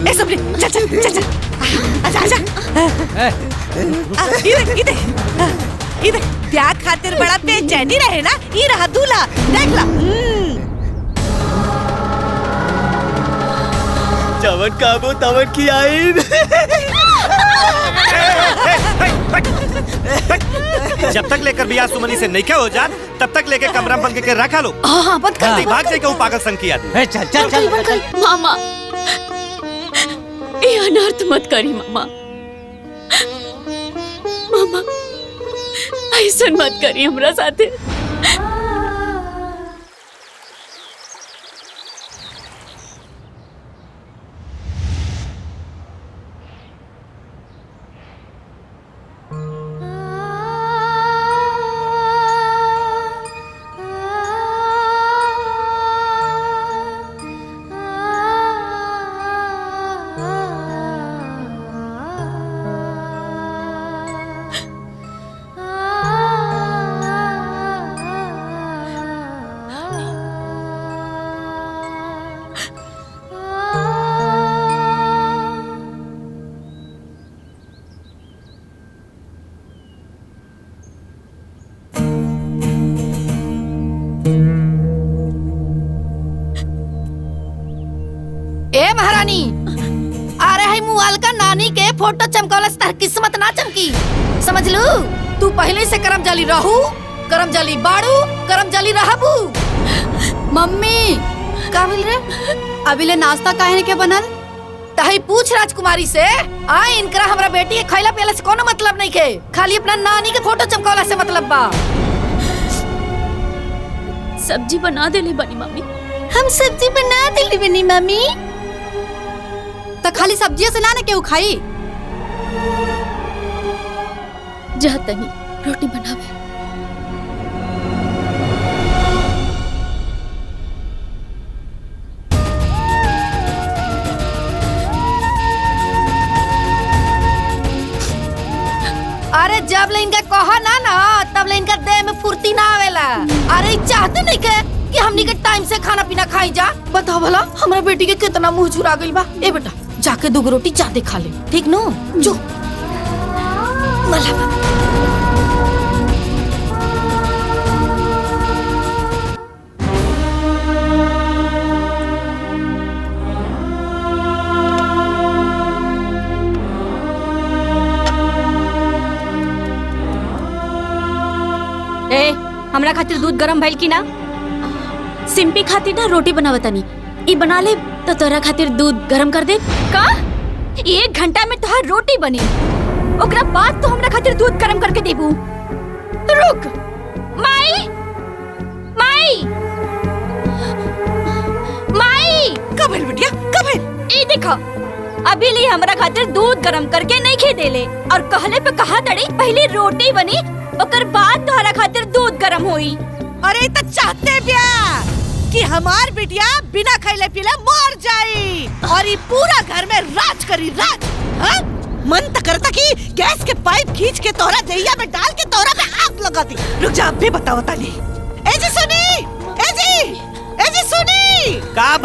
ए सबरी चल चल चल चल आजा आजा इधर त्याग खातिर बड़ा बेचैनी रहे ना, ये रहा दूल्हा देख ला। जवन काबू तवन की आई। जब तक लेकर बियाह सुमनी से नहीं क्या हो जात तब तक लेके कमरा बंद के रखा लो। हाँ बंद कर। भाग जाए क्यों पागल संग किया। चल चल चल मामा ये अनर्थ मत करी मामा, मामा ऐसा मत करी हमरा साथे। ए महारानी, अरे है मुआल का नानी के फोटो चमकौला से तार किस्मत ना चमकी, समझ लू। तू पहले से करम जाली रहू, करम जाली बाड़ू, करम जाली रहबू। मम्मी का बोल रे? अभी ले नाश्ता काहे के बनल? तही पूछ राजकुमारी से। आ इनकरा हमरा बेटी के खैला पियला से कोनो मतलब नहीं के, खाली अपना नानी के फोटो चमकौला से मतलब बा। सब्जी बना देले बनी मम्मी। हम सब्जी बना देली बनी मम्मी। तो खाली सब्जियों से ना ने केहू खाई। जा तनी रोटी बनावे। अरे जब ले इनका कहा ना तब ले इनका देह में फुर्ती ना आवेला। अरे चाहते नहीं के कि हमनी के टाइम से खाना पीना खाई जा। बताओ भला हमारे बेटी के कितना मुंह चुरा गइल बा। ए बेटा जाके 2 रोटी ज्यादा खा ले, ठीक नो? जो मला ए हमरा खातिर दूध गरम भइल की ना? सिंपी खातिर ना रोटी बनावतानी, ई बना ले तो तोरा खातिर दूध गरम कर दे। का 1 घंटा में तोहार रोटी बनी, ओकरा बाद तो हमरा खातिर दूध गरम करके देबू। रुक माई, माई, माई। कब है बिटिया कब है? ई देखो अभी ले हमरा खातिर दूध गरम करके नहीं खे देले और कहले पे कहा तड़ी पहले रोटी बनी ओकर बाद तोहरा खातिर दूध गरम होई। अरे तो चाहते बिया कि हमार बिटिया बिना खैले पीले मर जाई और ये पूरा घर में राज करी राज। हाँ? मन तो करता कि गैस के पाइप खींच के तोरा दहिया में डाल के तोरा पे आग लगा दी। रुक जा अभी बताओ ताली। ए जी सुनी, ए जी सुनी। का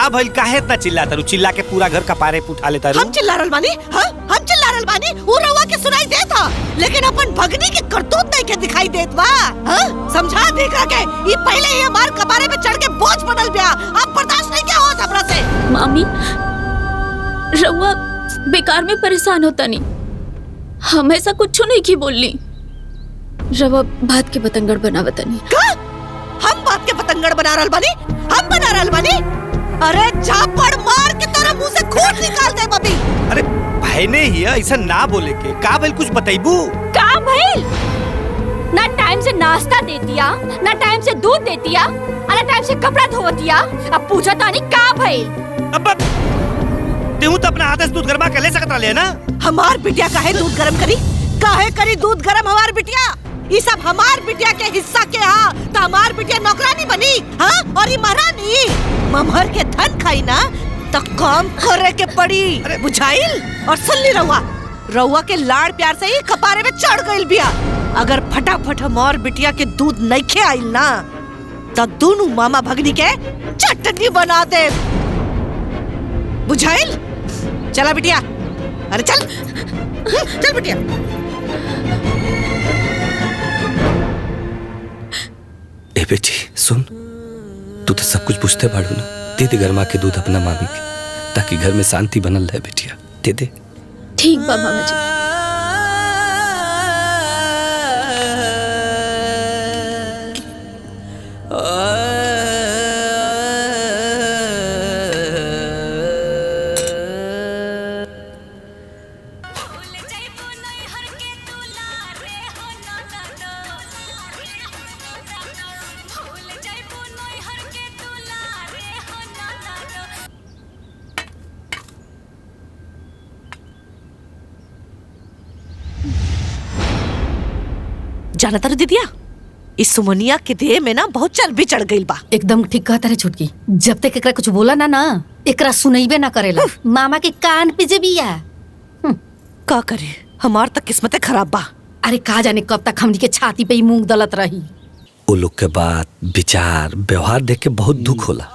भइल काहे इतना चिल्लाता रू? चिल्ला के पूरा घर कपारे पे उठा लेता रू। हम चिल्ला रहल बानी? हाँ हम चिल्ला रहल बानी? वो रवा के सुनाई देता, लेकिन अपन भगनी के करतूत नहीं के दिखाई देत बा। हाँ? समझा देखा के ये पहले ही हमार कपारे पे चढ़ के बोझ बनल बिया, अब बर्दाश्त नहीं क्या होत हमरा से। मामी रउआ बेकार में परेशान होता नहीं, हम ऐसा कुछ नहीं की बोलनी। रवा भात के पतंगड़ बनावता नहीं। का? हम बात के पतंगड़ बना रहल बानी? हम बना रहल बानी? अरे झापड़ मार के तोरा मुंह से खून निकाल दे बबी। अरे भाई ने ही ऐसा ना बोले के। का भइल कुछ बताइबू? का भइल? ना टाइम से नाश्ता दे दिया, ना टाइम से दूध दे दिया, ना टाइम से कपड़ा धो दिया। अब पूछा तानी का भइल? अब तेहू तो अपना हाथ से दूध गरमा के ले सकत रहे ना। हमार बिटिया काहे दूध गरम करी? काहे करी दूध गरम हमार बिटिया? ये सब हमार बिटिया के हिस्सा के हा, तो हमार बिटिया नौकरानी बनी हाँ? और ये महारानी ममहर के धन खाई ना तो काम करे के पड़ी। अरे बुझाइल? और सुन ली रउआ के लाड़ प्यार से ही कपारे में चढ़ गइल बिया। अगर फटाफट हमार बिटिया के दूध नइखे आइल ना तो दोनों मामा भगनी के चटनी बना दे। बुझाइल? चला बिटिया, अरे चल चल बिटिया। ए बेटी सुन, तू तो सब कुछ पूछते बाड़ू ना, दे दे गरमा के दूध अपना मामी के, ताकि घर में शांति बनल रहे बेटिया, दे दे। ठीक बा मामा जी। जाना तारू दीदिया, इस सुमनिया के देह में ना बहुत चर्बी चढ़ गई बा। एकदम ठीक कहता रे छुटकी, जब तक एकरा कुछ बोला ना एकरा सुनैबे ना करेला। मामा के कान पे जबिया। का करे, हमार तक किस्मते खराब बा। अरे का जाने कब तक हमनी के छाती पे ही मूंग दलत रही। वो लोग के बात विचार व्यवहार देख के बहुत दुख होला,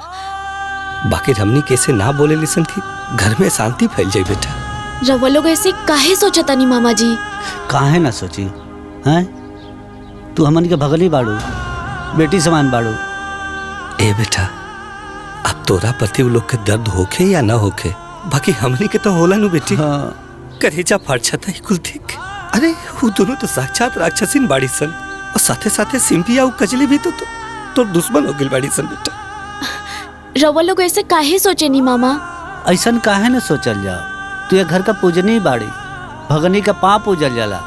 बाकी हमनी कैसे ना बोले लिसन थी, घर में शांति फैल जाए बेटा। रवा लोग ऐसे काहे सोचता नहीं मामा जी? काहे ना सोची हैं? तू हमन के भगली बाड़ू, बेटी समान बाड़ू। ए बेटा, अब तोरा प्रति वो लोग के दर्द होखे या ना होखे, बाकी हमनी के तो होला नु बेटी। हाँ। करेजा फाड़ जाता ही कुल देख। अरे वो दोनों तो साक्षात राक्षसीन बाड़ी सन, और साथे साथे सिंपिया और कजली भी तो दुश्मन हो गई बाड़ी सन बेटा। रवा लोग ऐसे काहे सोचे नहीं मामा? ऐसन काहे ना सोचल जाओ, तू ये घर का पूजनी बाड़ी, भगनी का पाँव पूजल जाला,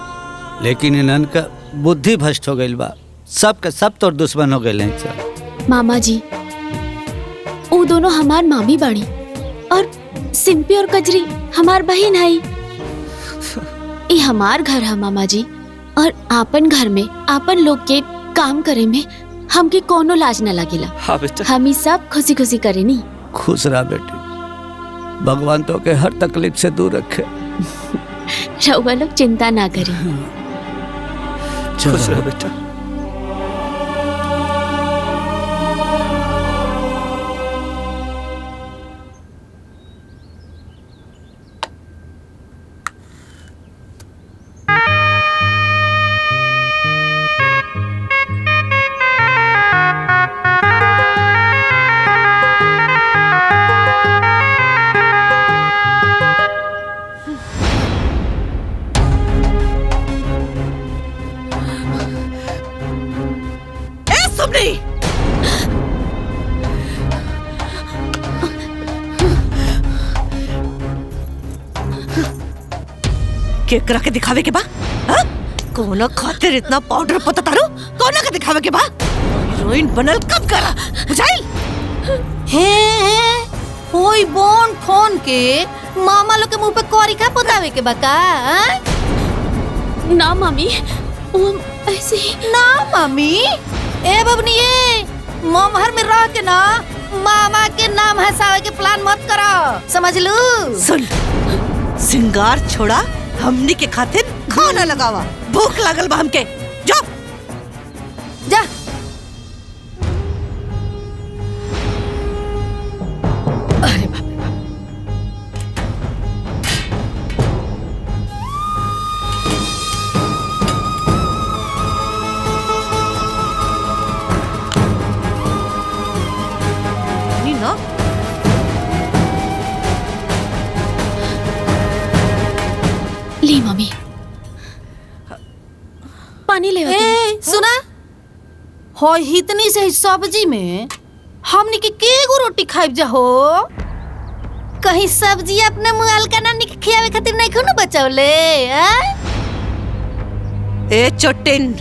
लेकिन इन्हन का बुद्धि भ्रष्ट हो गई बा, सब के सब तोर दुश्मन हो गए हैं। मामा जी, वो दोनों हमार मामी बाड़ी और सिंपी और कजरी हमार बहन है। ये हमार घर है मामा जी, और आपन घर में आपन लोग के काम करे में हमके कोनो लाज न लगेला। हाँ बेटा, हम ही सब खुशी खुशी करे नी। खुश रहा बेटी, भगवान तो के हर तकलीफ से दूर रखे। रउआ लोग चिंता ना करें। खुश रहो बेटा। केकरा के दिखावे के बा? कोना खातिर इतना पाउडर पता तारू? कोना के दिखावे के बा? हीरोइन बनल कब करा? बुझाइल? कोई बोन फोन के मामा लोग के मुंह पे कोरी का पोतावे के बा का? ना मामी, वो ऐसे ही। ना मामी, ए बबनी ये ममहर में रह के ना मामा के नाम हंसावे के प्लान मत करो, समझ लू? सुन, सिंगार छोड़ा, हमनी के खातिर खाना लगावा, भूख लागल बा हमके। जा जा। अरे बाप रे बाप। नी ना ली मम्मी, पानी ले आती हूँ। सुना हो, इतनी से सब्जी में हमनी के केगो रोटी खाइब जा हो? कहीं सब्जी अपने मुआल का ना खियावे खातिर नहीं खनो बचावले? ए चोटिन,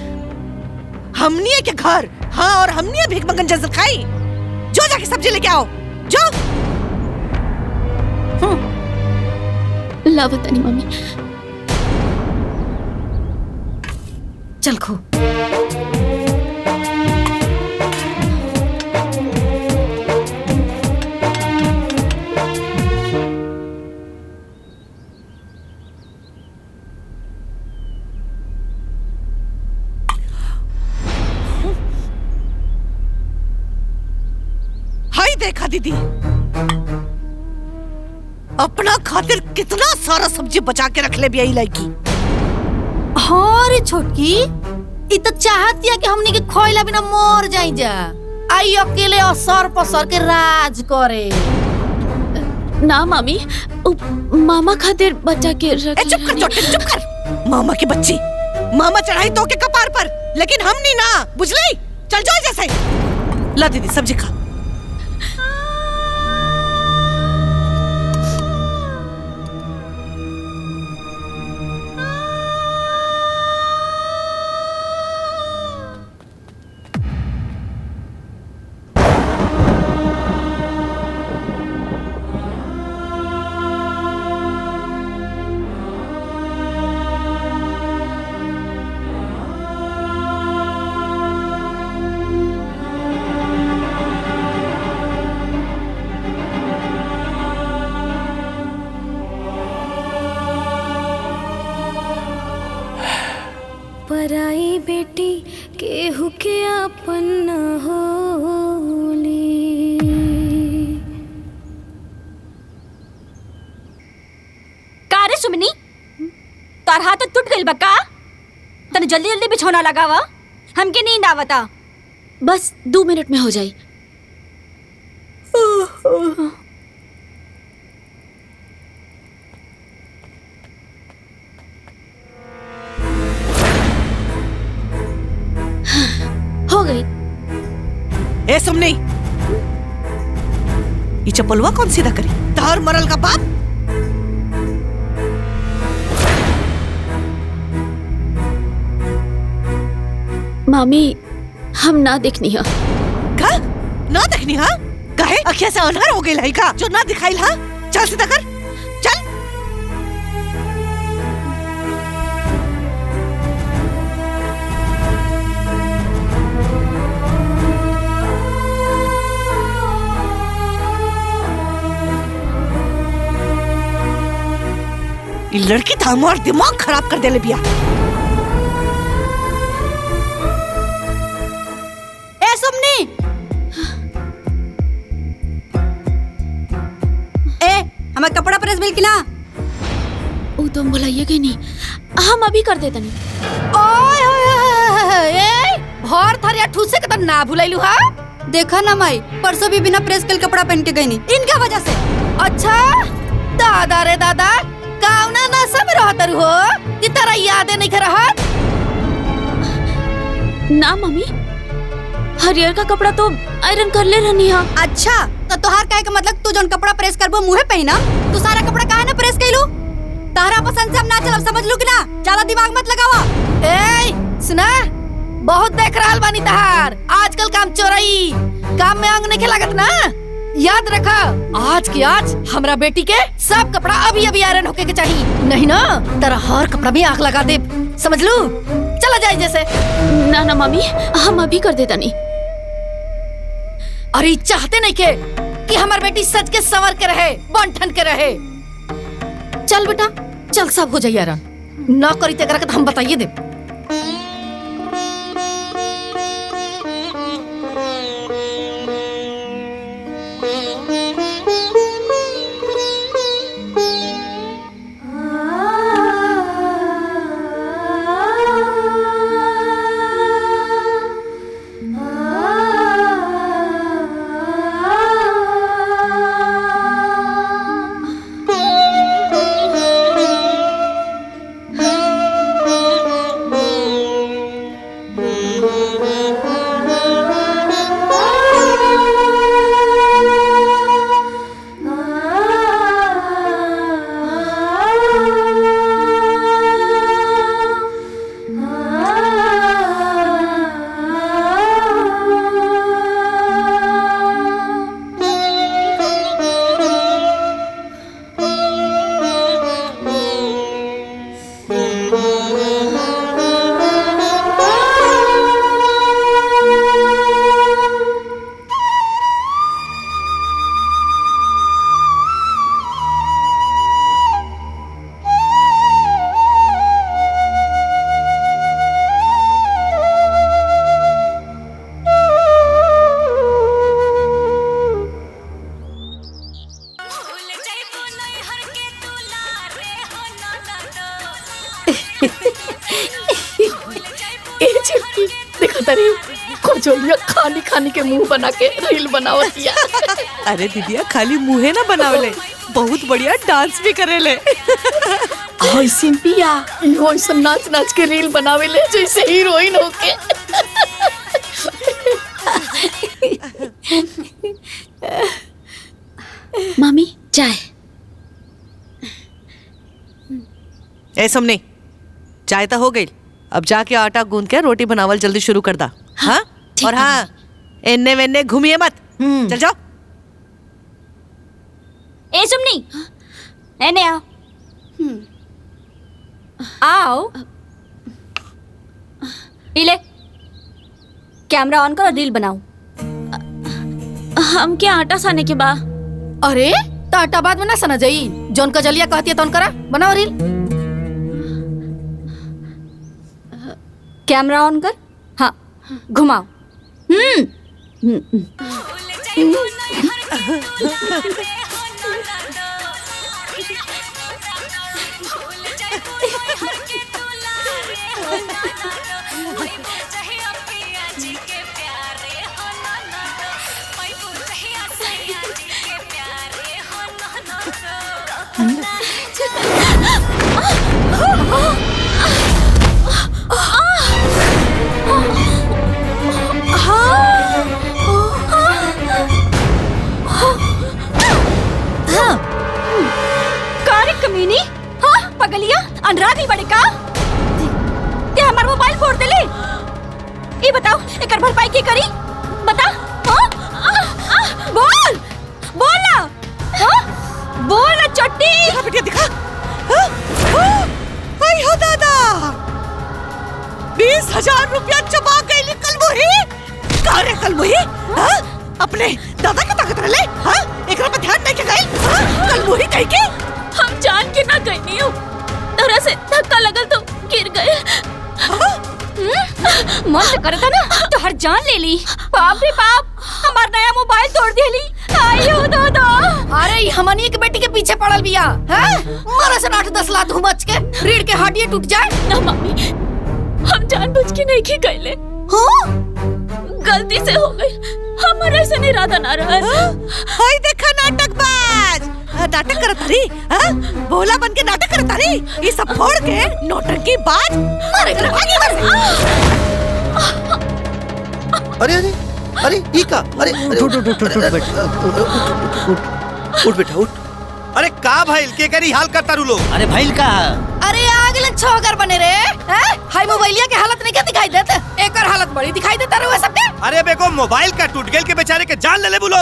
हमनी के घर, हाँ, और हमनी भीख मंगन जैसे खाई। जो जाके सब्जी लेके आओ, जो। लाओ तनी मम्मी। चल खो। हाय देखा दीदी, अपना खातिर कितना सारा सब्जी बचा के रख ले भी यही लड़की। हाँ रे छोटकी, इ तो चाहती है कि हमनी के खोइला बिना मर जाई जा। आई अकेले असर पसर के राज करे। ना मामी, मामा खातिर बचा के रख। चुप कर चोटे, चुप कर। मामा की बच्ची, मामा चढ़ाई तो के कपार पर, लेकिन हम नहीं ना, बुझली? चल जाओ जैसे। ला दीदी सब्जी खा। पराई बेटी केहू के अपन न होली। का रे सुमनी, तार हाथ टूट गइल बा का? तने जल्दी जल्दी बिछौना लगावा, हमके नींद आवता। बस 2 मिनट में हो जाई। हो गई। ए सुमनी, ये चप्पलवा कौन सीधा करी? तार मरल का बाप। मामी, हम ना देखनी है। का? ना देखनी हा? काहे? अखिया से अनहर हो गई है का? जो ना दिखाइल हा? चल सीधा कर, चल। ये लड़की था हमार दिमाग खराब कर देले बिया। ए सुमनी, ए हमार कपड़ा प्रेस मिल की ना? वो तुम बुलाइए कि नहीं, हम अभी कर देते नहीं। ओए होए, ए भर थरिया ठूसे के तो ना भुलाइलू हा? देखा ना माई, परसों भी बिना प्रेस के कपड़ा पहन के गई नहीं, इनका वजह से। अच्छा दादा रे दादा, कावना ना सब रहत हो कि तेरा यादें नहीं रहत? ना मम्मी, हरियर का कपड़ा तो आयरन कर ले रहनी है। अच्छा तो तोहार काहे का मतलब तू जोन कपड़ा प्रेस करबो मुहे पहना, तू सारा कपड़ा काहे ना प्रेस कइलू? तारा पसंद से हम ना चलब, समझ लू कि ना? ज्यादा दिमाग मत लगावा। ए सुना, बहुत देख रहल बानी तहार आजकल काम चोरई, काम में अंग नहीं लागत ना। याद रखा, आज की आज हमरा बेटी के सब कपड़ा अभी अभी आयरन होके के चाहिए, नहीं ना तेरा हर कपड़ा भी आग लगा दे, समझ लू? चला जाए जैसे। ना ना मम्मी, हम अभी कर देता नहीं। अरे चाहते नहीं के कि हमार बेटी सज के संवर के रहे, बन ठन के रहे। चल बेटा चल, सब हो जाइए आयरन, ना करी तेरा के तो हम बताइए दे। छोटकी देखा तारी खोजलिया खानी खानी के मुंह बना के रील बनावतिया। अरे दीदिया खाली मुँहे ना बनावले, बहुत बढ़िया डांस भी करेले। हाय सिंपिया इहो ऐसा नाच नाच के रील बनावेले जैसे हीरोइन होके। मामी चाय। ए सुमनी, चाय तो हो गई, अब जाके आटा गूंद के रोटी बनावल जल्दी शुरू कर दा। हाँ? और हाँ, एन्ने वेन्ने घूमिए मत। चल जाओ। ए सुमनी, एने आओ। आओ। ले कैमरा ऑन करो, रील बनाओ। हम क्या आटा साने के बा? अरे तो आटा बाद में ना सना जाई, जौन कजलिया कहती है तौन करा, बनाओ रील। कैमरा ऑन कर। हाँ, घुमाओ। कमीनी, हाँ पगलिया अंधरा गई बड़े का ते हमार मोबाइल फोड़ देले। ये बताओ एकर भरपाई की करी बता। बोल बोल ना, बोल ना चट्टी। दिखा बेटिया दिखा। आई हो दादा, 20,000 रुपया चबा गई कलमुही। का रे कलमुही? अपने दादा के ताकत रले? एकरा पे ध्यान नहीं के गई? कलमुही कह के हम जान के ना गई नहीं हो, तरह से धक्का लगल तो गिर गए। मन तो करता ना तो हर जान ले ली। बाप रे बाप, हमार नया मोबाइल तोड़ दिली। आयो दादा। अरे हमनी के बेटी के पीछे पड़ल बिया, मारा से 8-10 लात हुमच के रीढ़ के हड्डी टूट जाए ना। मामी हम जानबूझ के नहीं की गईले, गलती से हो गई, हमारा ऐसा इरादा ना रहा। हाय देखा नाटकबाज, नाटक करत रही। बोला बन के नाटक करत रही। ये सब फोड़ के नौटंकी बाज मारे कर भागी मर। अरे अरे अरे ये का? अरे उठ बेटा, उठ बेटा उठ। अरे का भाई के करी हाल करता रू लोग? अरे भाई का? अरे आगले छोकर बने रे। हाय मोबाइलिया के हालत नहीं क्या दिखाई देते? एकर हालत बड़ी दिखाई देता रे सबके। अरे बेको मोबाइल का टूट गेल के बेचारे के जान ले ले बोलो।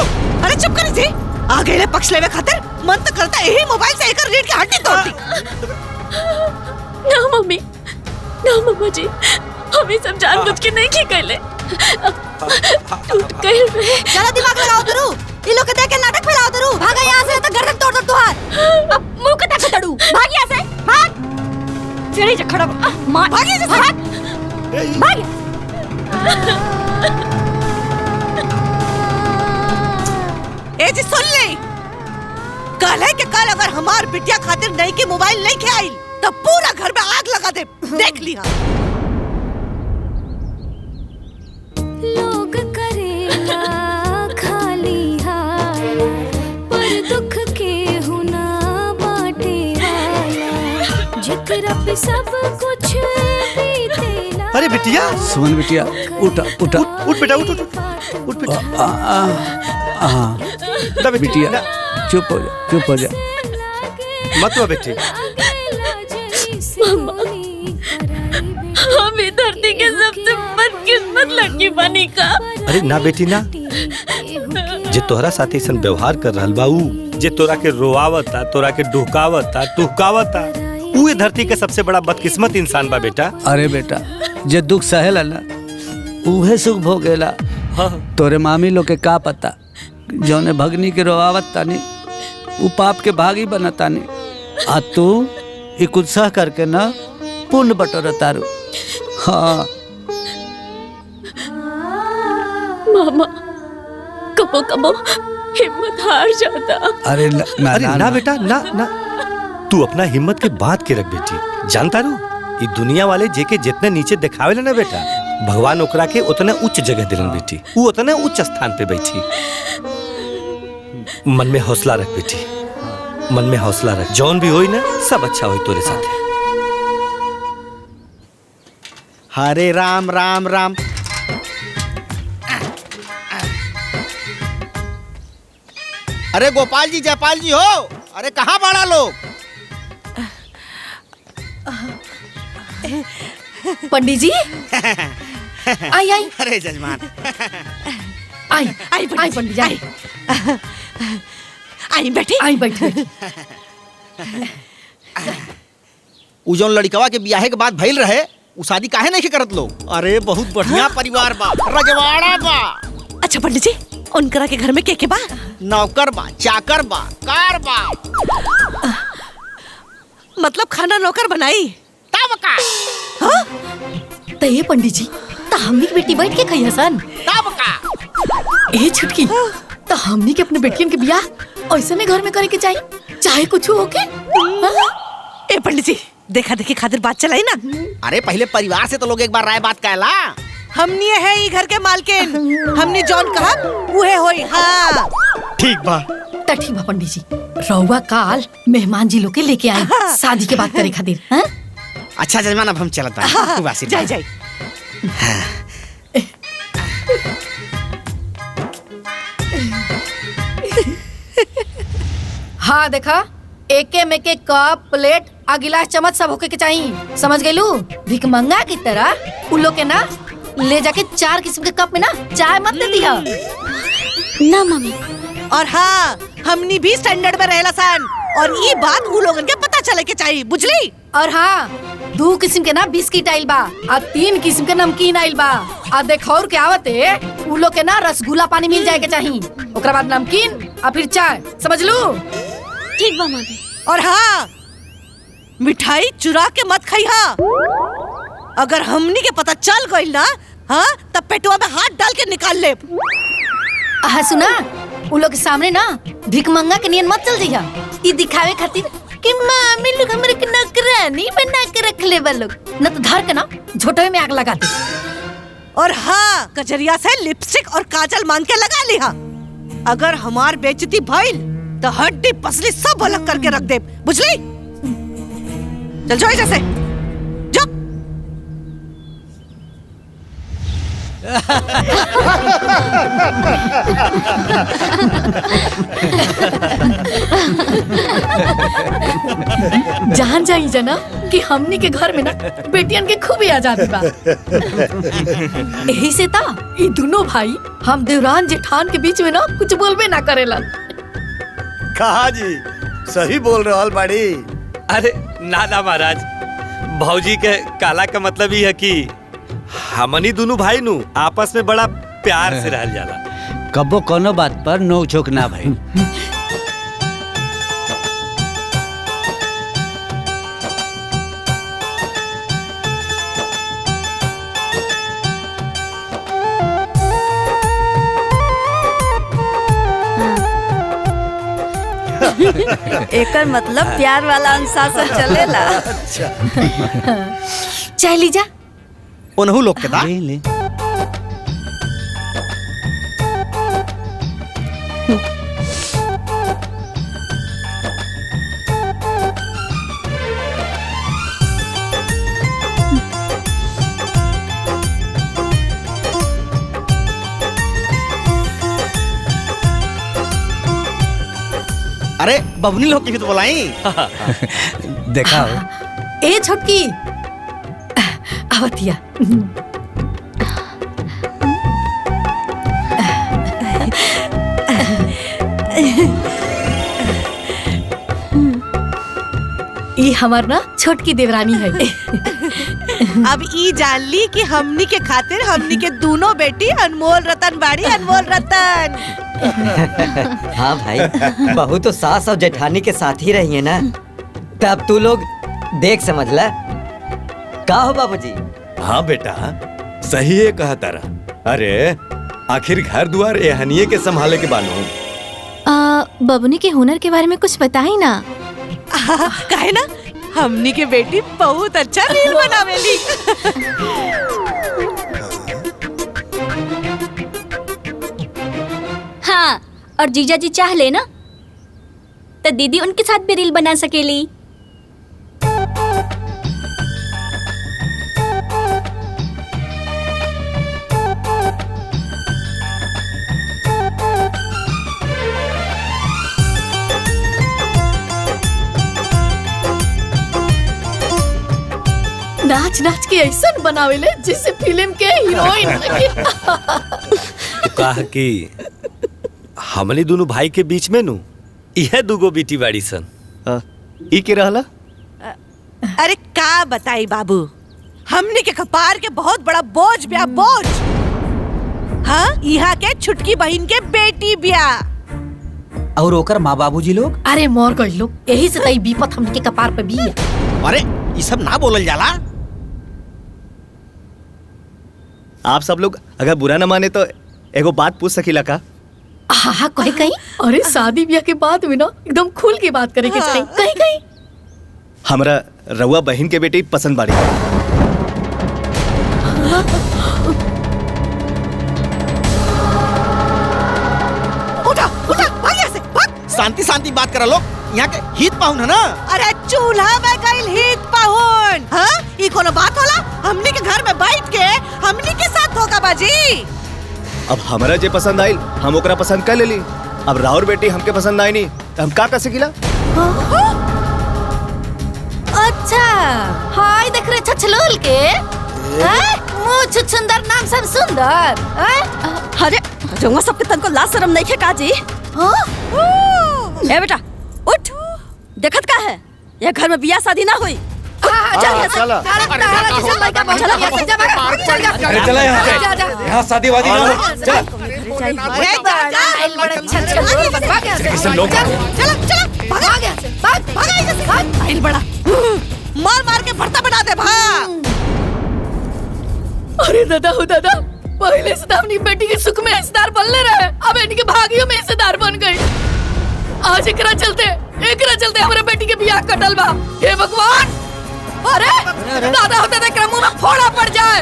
अरे चुप कर जी, आ गए पक्ष लेवे खातिर मन तो करता यही मोबाइल से एकर रीढ़ की हड्डी तोड़ दी। ना मम्मी, ना मम्मा जी, हम ये सब जानबूझ के नहीं की गईले, टूट गए रे। जरा दिमाग लगाओ दरू, ये लोग के देख के नाटक फैलाओ दरू। भागा यहाँ से तो गर्दन तोड़ दो तुहार। अब मुंह के ताकत तड़ू, भाग यहाँ से, भाग। चली जा खड़ा मार, भाग यहाँ से, भाग। ए जी सुन ले, कल है कि कल अगर हमार बिटिया खातिर नहीं के मोबाइल नहीं के आई तब पूरा घर में आग लगा दे। देख लिया। लोग करेला खाली हाल, पर दुख के हुना बाटे वाला, जिकरा पे सब कुछ बीतेला। अरे बिटिया, सुमन बिटिया उठ उठ उठ बेटा उठ उठ उठ बेटा। बिटिया चुप हो जा। मत रो बेटी। हम इस धरती के सबसे बदकिस्मत लड़की बनी का। अरे ना बेटी ना, जे तोहरा साथ ऐसा व्यवहार कर रहल बा, ऊ जे तोरा के रोआवता, तोरा के ढुकावता टुहकावता, ऊ ये धरती के सबसे बड़ा बदकिस्मत इंसान बा बेटा। अरे बेटा, जे दुख सहेला ना उहे सुख भोगेला। तोरे मामी लोग के का पता, जौने भगनी के रोआवत तानी ऊ पाप के भागी बनतानी, आ तू ई कुछ सह करके ना पुण्य बटोर तारू। हाँ मामा, कबो कबो हिम्मत हार जाता। अरे ना बेटा ना ना, तू अपना हिम्मत के बात के रख बेटी। जानता रू, ये दुनिया वाले जेके जितने नीचे दिखावे ना बेटा, भगवान ओकरा के उतने उच्च जगह दिलन बेटी, वो उतने उच्च स्थान पे बैठी। मन में हौसला रख बेटी, मन में हौसला रख, जौन भी होई ना सब अच्छा होई तोरे साथे। हरे राम राम राम। अरे गोपाल जी जयपाल जी हो, अरे कहाँ बड़ा लोग? पंडित जी आई आई अरे जजमान आई आई पंडित जी आई आई बैठी आई बैठी। उ जौन लड़कवा के बियाहे के बाद भइल रहे उ शादी काहे नहीं करत लोग? अरे बहुत बढ़िया परिवार बा, रजवाड़ा बा। अच्छा पंडित जी, उनकरा के घर में के बा? नौकर बा, चाकर बा, कार बा। मतलब खाना नौकर बनाई? तब का तो ये पंडित जी तो हमनी की बेटी बैठ के खाई हसन। तब का ए छुटकी तो हमनी के अपने बेटियन के बियाह ऐसे में घर में करे के चाहिए, चाहे कुछ हो के। ए पंडित जी, देखा देखी खातिर बात चलाई ना। अरे पहले परिवार से तो लोग एक बार राय बात कहला। हमनी है ई घर के मालकिन, हमनी जौन कहा उहे होई। हाँ ठीक बा। तो ठीक बा पंडित जी, रउआ काल मेहमान जी लोग के लेके आए शादी के बात करे खातिर। हाँ? अच्छा जजमान अब हम चलत बानी। जाई जाई। हाँ देखा, एके में के कप प्लेट आ गिलास चम्मच सब होके के चाहिए, समझ गइलू? भिखमंगा की तरह उन लोग के ना ले जाके 4 किस्म के कप में ना चाय मत दे दिया। ना मम्मी। और हाँ, हमनी भी स्टैंडर्ड में रहेला सन, और ये बात उ लोगन के पता चले के चाहिए, बुझली? और हाँ, 2 किस्म के ना बिस्किट आइल बा आ 3 किस्म के नमकीन आइल बा आ देखौर के आवते उ लोग के ना रसगुल्ला पानी मिल जाए के चाहिए, ओकरा बाद नमकीन आ फिर चाय, समझ लू? ठीक बा मम्मी। और हाँ, मिठाई चुरा के मत खाइहा। अगर हमनी के पता चल गइल ना, हाँ, तब पेटवा में हाथ डाल के निकाल ले। हाँ सुना, उ लोग के सामने ना भिखमंगा के नियन मत चल जइहा, ई दिखावे खातिर कि मामी लोग हमरे के नौकरानी बना के रख ले बा लोग, न तो धर के ना झोटवे में आग लगा दे। और हाँ, कचरिया से लिपस्टिक और काजल मांग के लगा लिहा। अगर हमार बेइज्जती भइल तो हड्डी पसली सब अलग करके रख दे, बुझली? चल जाओ जैसे जा। जान जाई जना कि हमनी के घर में ना बेटियन के खूब आजादी बा। यही से ता ये दोनों भाई हम देवरान जेठान के बीच में ना कुछ बोलबे ना करेला। कहा जी सही बोल रहे हो बाड़ी। अरे ना ना महाराज, भौजी के काला का मतलब ही है कि हमनी दोनों भाई नु आपस में बड़ा प्यार से रहल जाला। कबो कोनो बात पर नोक झोंक ना भाई। एकर मतलब प्यार वाला अनुशासन चलेला। चाय लीजा। उन्हू लोग के दा। ले ले। अरे बबनी लोग की भी तो बुलाई। देखा ए छोटकी आवतिया। ये हमार ना छोटकी देवरानी है। अब ई जान ली कि हमनी के खातिर हमनी के दोनों बेटी अनमोल रतन बाड़ी, अनमोल रतन। हाँ भाई, बहू तो सास और जेठानी के साथ ही रही है ना, तब तू लोग देख समझ ला। का हो बाबूजी? हाँ बेटा, सही है कहा तारा। अरे आखिर घर द्वार एहनिये के संभाले के बानो। बबुनी के हुनर के बारे में कुछ बताई ना। काहे ना, हमनी के बेटी बहुत अच्छा रील बनावेली। और जीजा जी चाह ले ना तो दीदी उनके साथ भी रील बना सकेली। नाच नाच के ऐसा बनावेले जिससे फिल्म के हीरोइन लगे। तो कहा कि हमने दोनों भाई के बीच में नु यह दूगो बेटी बाड़ी सन। ई के रहला? अरे का बताई बाबू, हमने के कपार के बहुत बड़ा बोझ ब्या बोझ। हाँ, यहाँ के छुटकी बहन के बेटी ब्या। और ओकर माँ बाबूजी लोग? अरे मोर गई लोग, यही से तई विपत हमने के कपार पे भी है। अरे ये सब ना बोलल जाला। आप सब लोग अगर बुरा न माने तो एगो बात पूछ सकीला का? हाँ कहीं कहीं। अरे शादी ब्याह के बाद में ना एकदम खुल के बात करे के चाहिए। कहीं कहीं हमरा रउआ बहन के बेटी पसंद बाड़ी। उठा उठा भाग यहाँ से, भाग। शांति शांति बात करा लोग, यहाँ के हित पाहुन है ना। अरे चूल्हा में गइल हित पाहुन। हाँ, ये कोनो बात होला? हमनी के घर में बैठ के हमनी के साथ धोखाबाजी। अब हमरा जे पसंद आइल हम ओकरा पसंद कर लेली। अब राउर बेटी हमके पसंद आई नहीं तो हम का कर सकीला? अच्छा हाय देख रहे छछलोल के मुँह छुछुंदर नाम सब सुंदर। अरे जंगवा सबके तन को लाज शर्म नहीं है काजी। ए बेटा उठ, देखत का है ये घर में बियाह शादी ना हुई। चला यहाँ शादी वादी ना हो। चल मार मार के भरता बना दे भाग। अरे दादा हो दादा, पहले से अपनी बेटी के सुख में हिस्सेदार बनले रहे, अब इनके भागियों में हिस्सेदार बन गई। आज एकरा चलते हमारे बेटी के बियाह कटल बा। हे भगवान, अरे दादा होता देख मुंह में फोड़ा पड़ जाए,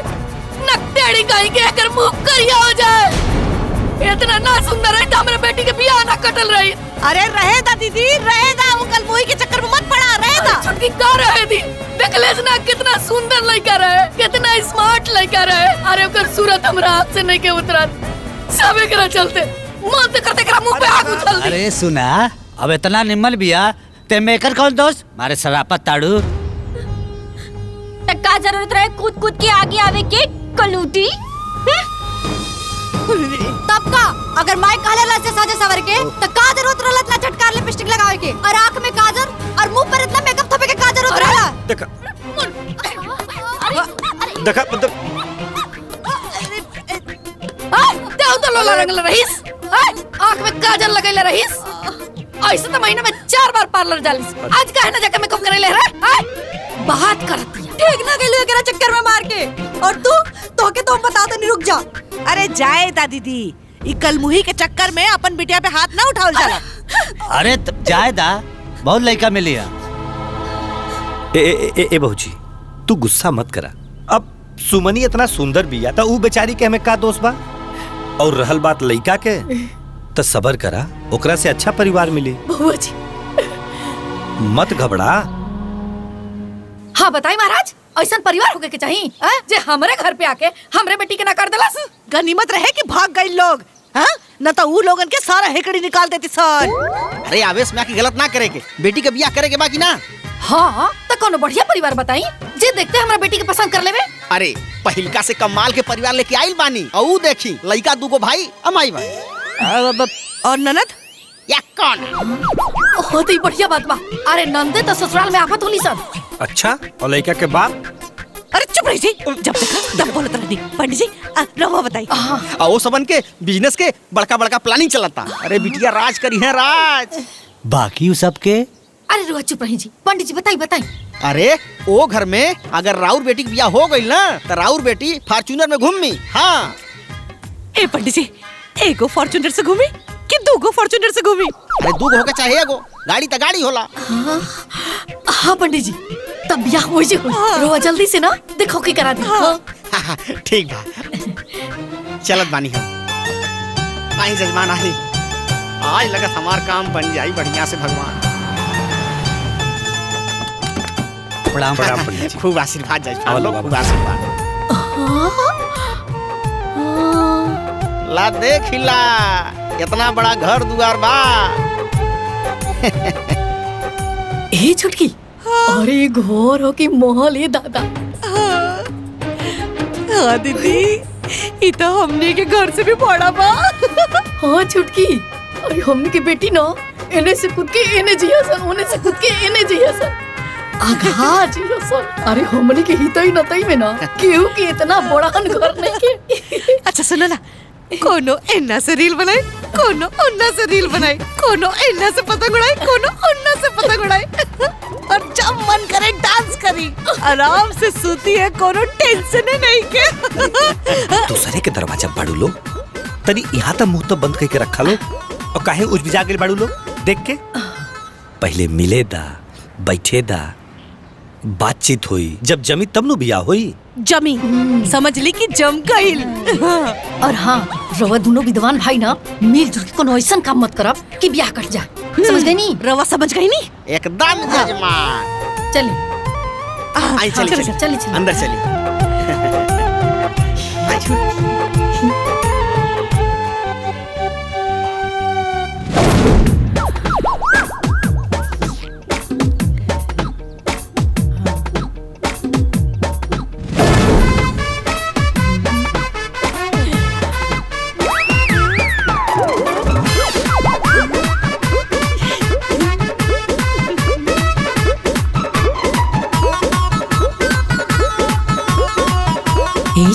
नकटेड़ी कहीं के एकर मुंह करिया हो जाए। इतना ना सुंदर है हमारे बेटी के बियाह ना कटल रही। अरे रहे दा दीदी, रहे दा, वो कल मुई के चक्कर में मत पड़ा, रहे दा। छुटकी का रहे दी, देख ले ना कितना सुंदर लड़का रहे, कितना स्मार्ट लड़का रहे। अरे ओकर सूरत हमरा हाथ से नहीं के उतरत, सब एकरा चलते मन करते एकरा मुंह पे आग उछल दी। अरे सुना, अब इतना निम्मल बिया ते मेकर कौन दोस्त मारे शरापत ताड़ू। का जरूरत रहे कूद कूद के आगे आवे के कलूटी। तब का अगर माई कहले ला से साजे सवर के तो का जरूरत रहलत ना चटकार लिपस्टिक लगावे के और आंख में काजल और मुंह पर इतना मेकअप थपे के का जरूरत रहला। देखा देखा मतलब देव तो लोला रंगल रहीस, आंख में काजल लगैले रहीस। ऐसे तो महीने में 4 बार पार्लर जालिस, आज काहे ना जाके मेकअप करे ले रे। बात करती है ठीक ना गेलू एकरा चक्कर में मार के। और तू के तो बता दे, नहीं रुक जा। अरे जाए दा दीदी, ई कल मुही के चक्कर में अपन बिटिया पे हाथ ना उठाओ जाला। अरे जाए दा, बहुत लड़का मिली है। ए बहूजी तू गुस्सा मत करा। अब सुमनी इतना सुंदर बिया था, ऊ बेचारी के हमें का दोस्त बा। और रहल बात लड़का के तो सबर करा, ओकरा से अच्छा परिवार मिली। बउआ जी मत घबरा। हाँ बताई महाराज, ऐसा परिवार होके के चाहिए जे हमारे घर पे आके हमरे बेटी के ना कर देलस। गनीमत रहे कि भाग गए लोग, हाँ? न तो वो लोगन के सारा हेकड़ी निकाल देती सन। अरे आवेश में आके गलत ना करे के, बेटी के बियाह करे के बाकी ना। हाँ तो कोनो बढ़िया परिवार बताई जे देखते हमरा बेटी के पसंद कर लेवे। अरे पहिलका से कमाल के परिवार लेके आइल बानी, और देखी लड़का दूगो भाई अमाई भाई और ननद या कौन हो तो बढ़िया बात बा। अरे नंदे तो ससुराल में आफत होली सब। अच्छा और लड़का के बाप? अरे चुप रही जी, जब देखा तब बोलत रहनी। पंडित जी रवा बताई। वो सबन के बिजनेस के बड़का बड़का प्लानिंग चलता। अरे बिटिया राज करी है राज। बाकी सब के? अरे रुआ चुप रही जी, पंडित जी बताई बताई। अरे वो घर में अगर राउर बेटी की बियाह हो गई ना तो राउर बेटी फॉर्च्यूनर में घूमी। हाँ ए पंडित जी, एगो फॉर्च्यूनर से घूमी कि दूगो फॉर्च्यूनर से घूमी? अरे दूगो होके चाहे एगो, गाड़ी तो गाड़ी होला। हाँ पंडित जी तब बियाह हो जी। रोआ जल्दी से ना देखो की करा दी। ठीक बा, चलत बानी हम। आई जजमान आली आज लगा हमार काम बन जाई बढ़िया से भगवान। प्रणाम प्रणाम पंडित जी। खूब आशीर्वाद जजमान लोग, खूब आशीर्वाद। ला देख हिला, इतना बड़ा घर दुआर बा। ए छुटकी, अरे घोर हो कि महल है दादा। हाँ दीदी, ये तो हमने के घर से भी बड़ा बा। हाँ छुटकी, अरे हमने की बेटी ना एने से कूद के एने जिया सन, ओने से कूद के एने जिया सन, आघा जिया सन। अरे हमने के हितई नतई में ना केहू के इतना बड़ा घर नहीं के। अच्छा सुनो ना, कोनो एन्ना से रील बनाए, कोनो उन्ना से रील बनाए, कोनो एन्ना से पतंग उड़ाए, कोनो उन्ना से पतंग उड़ाए, और जब मन करे डांस करी, आराम से सूती है, कोनो टेंशन नहीं के। दूसरे के दरवाजा बाड़ू लो, तनी यहाँ तक मुंह तो बंद करके रखा लो, और काहे उजबिजा गेल बाड़ू लो देख के। पहले मिले दा, बैठे दा, बातचीत हुई, जब जमी तब नु बिया हुई। जमी समझ ली कि जम गईल। और हाँ, रवा दोनों विद्वान भाई ना मिलजुल के कोनो ऐसा काम मत करब कि ब्याह कट जाए, समझ गई नी? रवा समझ गई नी? एकदम जजमान। चलिए आई चली चली, अंदर चली।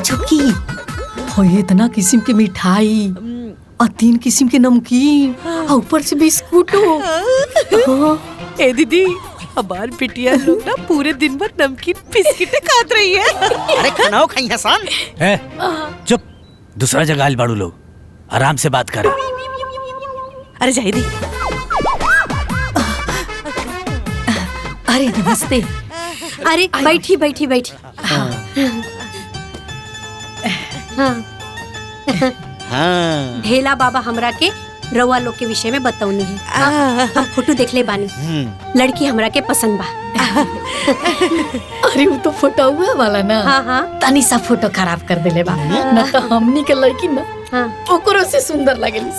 छुटकी, हो इतना किस्म के मिठाई और 3 किस्म के नमकीन और ऊपर से बिस्कुट। ए दीदी, हमार बिटिया लोग ना पूरे दिन भर नमकीन बिस्किट खात रही है। अरे खानाओ खाई हसन। चुप, दूसरा जगह आइल बाड़ू लोग, आराम से बात करो। अरे जाहिदी। अरे नमस्ते। अरे बैठी बैठी बैठी। हाँ। ढेला बाबा हमरा के रउआ लोग के विषय में बतौनी है। हम फोटो देख ले बानी, लड़की हमरा के पसंद बा। अरे वो तो फोटो हुआ वाला ना। हाँ हाँ, तनी सा फोटो खराब कर देले बा ना, तो हमनी के लड़की ना ओकरो से सुंदर लगेली।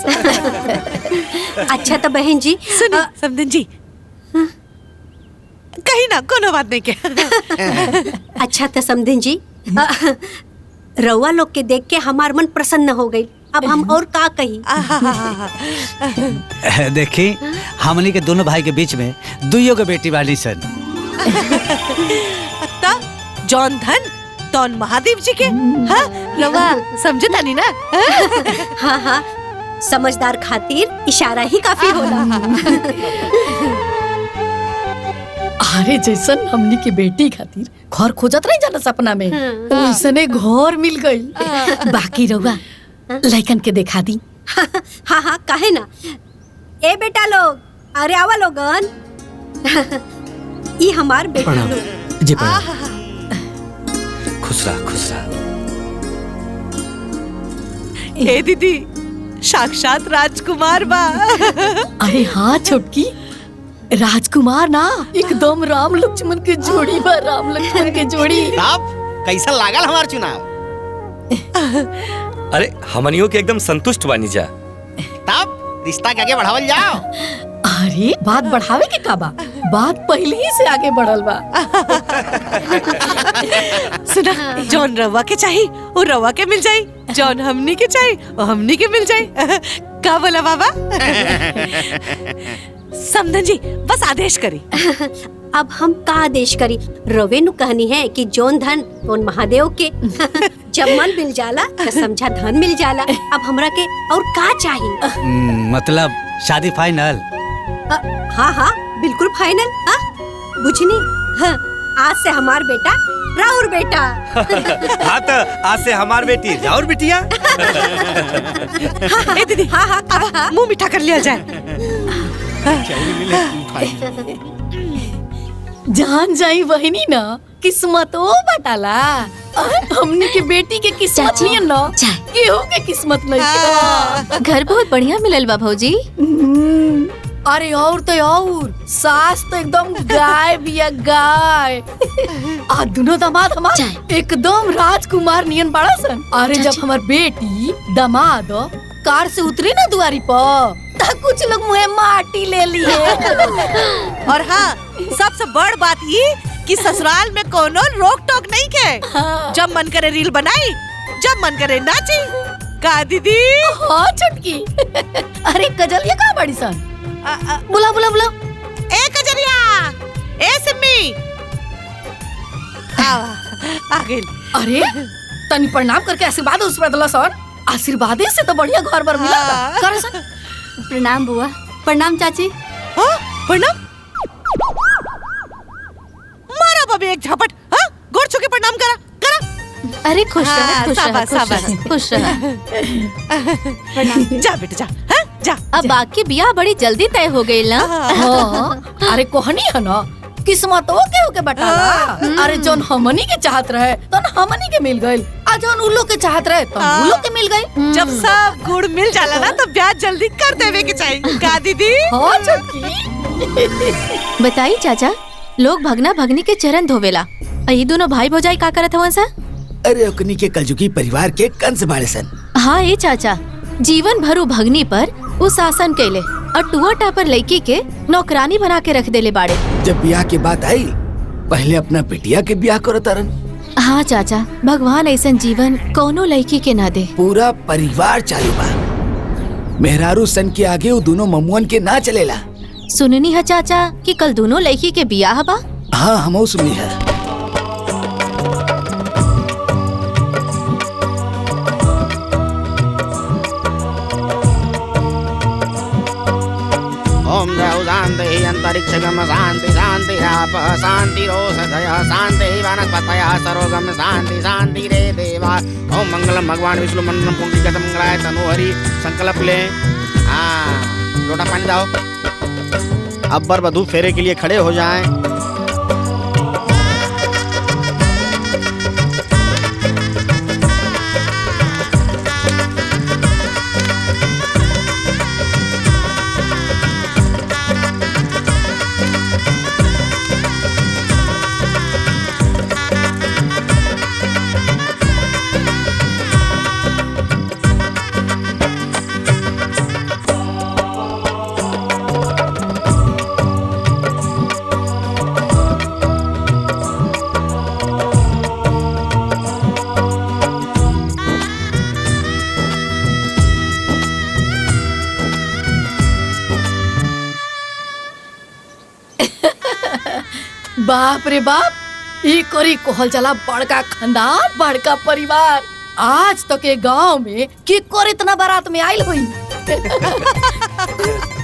अच्छा तो बहन जी सुनी समधन जी, कहीं ना कोनो बात नहीं के। अच्छा तो समधन जी, रउआ लोग के देख के हमार मन प्रसन्न हो गई। अब हम और का कही। देखी, हमनी के दोनों भाई के बीच में दुइयों के बेटी वाली सन। जौन धन तौन महादेव जी के। हाँ रवा समझे तानी ना? हाँ हाँ, समझदार खातिर इशारा ही काफी होला। अरे जैसन हमनी के बेटी खातिर घर खोजत नहीं जाना सपना में, वैसने घर मिल गई। बाकी रहुआ लड़कन के देखा दी। हाँ हाँ, काहे ना। ए बेटा लोग, अरे आवा लोगन। ये हमार बेटा लोग। जी खुश रहा, खुश रहा। ए दीदी, साक्षात राजकुमार बा। अरे हाँ छोटकी, राजकुमार ना एकदम राम लक्ष्मण के जोड़ी बा, राम लक्ष्मण के जोड़ी। अब कैसा लागल हमार चुनाव? अरे हमनियों के एकदम संतुष्ट बानी जा। तब रिश्ता के आगे बढ़ावल जाओ। अरे बात बढ़ावे के का बा, बात पहले ही से आगे बढ़ल बा। सुना, जौन रवा के चाहिए वो रवा के मिल जाई, जौन हमनी के चाहिए वो हमनी के मिल जाई। का बोला बाबा? समधन जी बस आदेश करी। अब हम का आदेश करी? रवे नु कहनी है कि जौन धन तोन महादेव के। जब मन मिल जाला तो समझा धन मिल जाला। अब हमरा के और का चाहिए? मतलब शादी फाइनल? हाँ हाँ बिल्कुल फाइनल। हाँ बुझनी। हाँ, आज से हमार बेटा राउर बेटा। हाँ तो आज से हमार बेटी राउर बिटिया। ए दीदी, हाँ हाँ, मुंह मीठा कर लिया जाए। जान जाई वही ना किस्मतो बटाला। हमनी के बेटी के किस्मत नहीं न, केहू के किस्मत नहीं। घर बहुत बढ़िया मिलल बा भौजी। अरे और तो और सास तो एकदम गाय बिया गाय। आ दोनों दामाद हमार एकदम राजकुमार नियन बड़ा सन। अरे जब हमार बेटी दामाद कार से उतरी ना दुआरी पर ता कुछ लोग मुँह माटी ले लिए। और हाँ, सबसे बड़ बात ये कि ससुराल में कोनो रोक टोक नहीं के। जब मन करे रील बनाई, जब मन करे नाची। का दीदी? हाँ छुटकी। अरे कजलिया कहाँ बड़ी सन? बुला बुला बुला। ए कजरिया, ए सिम्मी, आ गई। अरे तनी प्रणाम करके आशीर्वाद उस पर दला सर। आशीर्वादे से तो बढ़िया घर पर मिला था। कर सन। प्रणाम बुआ। प्रणाम चाची। हाँ प्रणाम। मारा बबी एक झपट। हाँ गोर छू के प्रणाम करा करा। अरे खुश रह, खुश रह, शाबाश, खुश रह, शाबाश। खुश रह। जा बेटा जा। हाँ जा। अब बाकी ब्याह बड़ी जल्दी तय हो गई ना। हाँ, अरे कोहनी है ना किस्मतो केहू के बटाला। अरे जोन हमनी के चाहत रहे तो हमनी के मिल गइल, आ जोन उल्लू के चाहत रहे तो उल्लू के मिल गइल। जब सब गुड़ मिल जाला ना तो ब्याह जल्दी कर देवे के चाहिए। का दीदी? हाँ छुटकी। बताई चाचा, लोग भगना भगनी के चरण धोवेला, ये दोनों भाई भौजाई का करत हवन सा? अरे ओकनी के कलजुगी परिवार के कंस बाड़े सन। हाँ ये चाचा, जीवन भरू भगनी पर वो शासन कैले और टुआ टापर लड़की के नौकरानी बना के रख देले बाड़े। जब ब्याह के बात आई पहले अपना बिटिया के ब्याह करो तारन। हाँ चाचा, भगवान ऐसन जीवन कोनो लड़की के ना दे। पूरा परिवार चालू बा। मेहरारू सन के आगे वो दोनों ममुअन के ना चलेला। सुननी है चाचा कि कल दोनों लड़की के ब्याह बा? हाँ हमो सुनी है। ओम द्रौ शान्ति अंतरिक्षगम शान्ति शान्ति आप शान्ति रोषधय शान्ति वनस्पतयः सर्वगम शान्ति शान्ति रे देवा। ओम मंगलम भगवान विष्णु मंगलम पुंडरीकाक्ष मंगलाय तनोहरि। संकल्प ले। हाँ लोटा पानी दाओ। अब वर वधू फेरे के लिए खड़े हो जाएं। बाप रे बाप, ई कोरी कोहल चला बड़का खानदान बड़का परिवार। आज तक के गांव में की कोर इतना बारात में आयल हुई।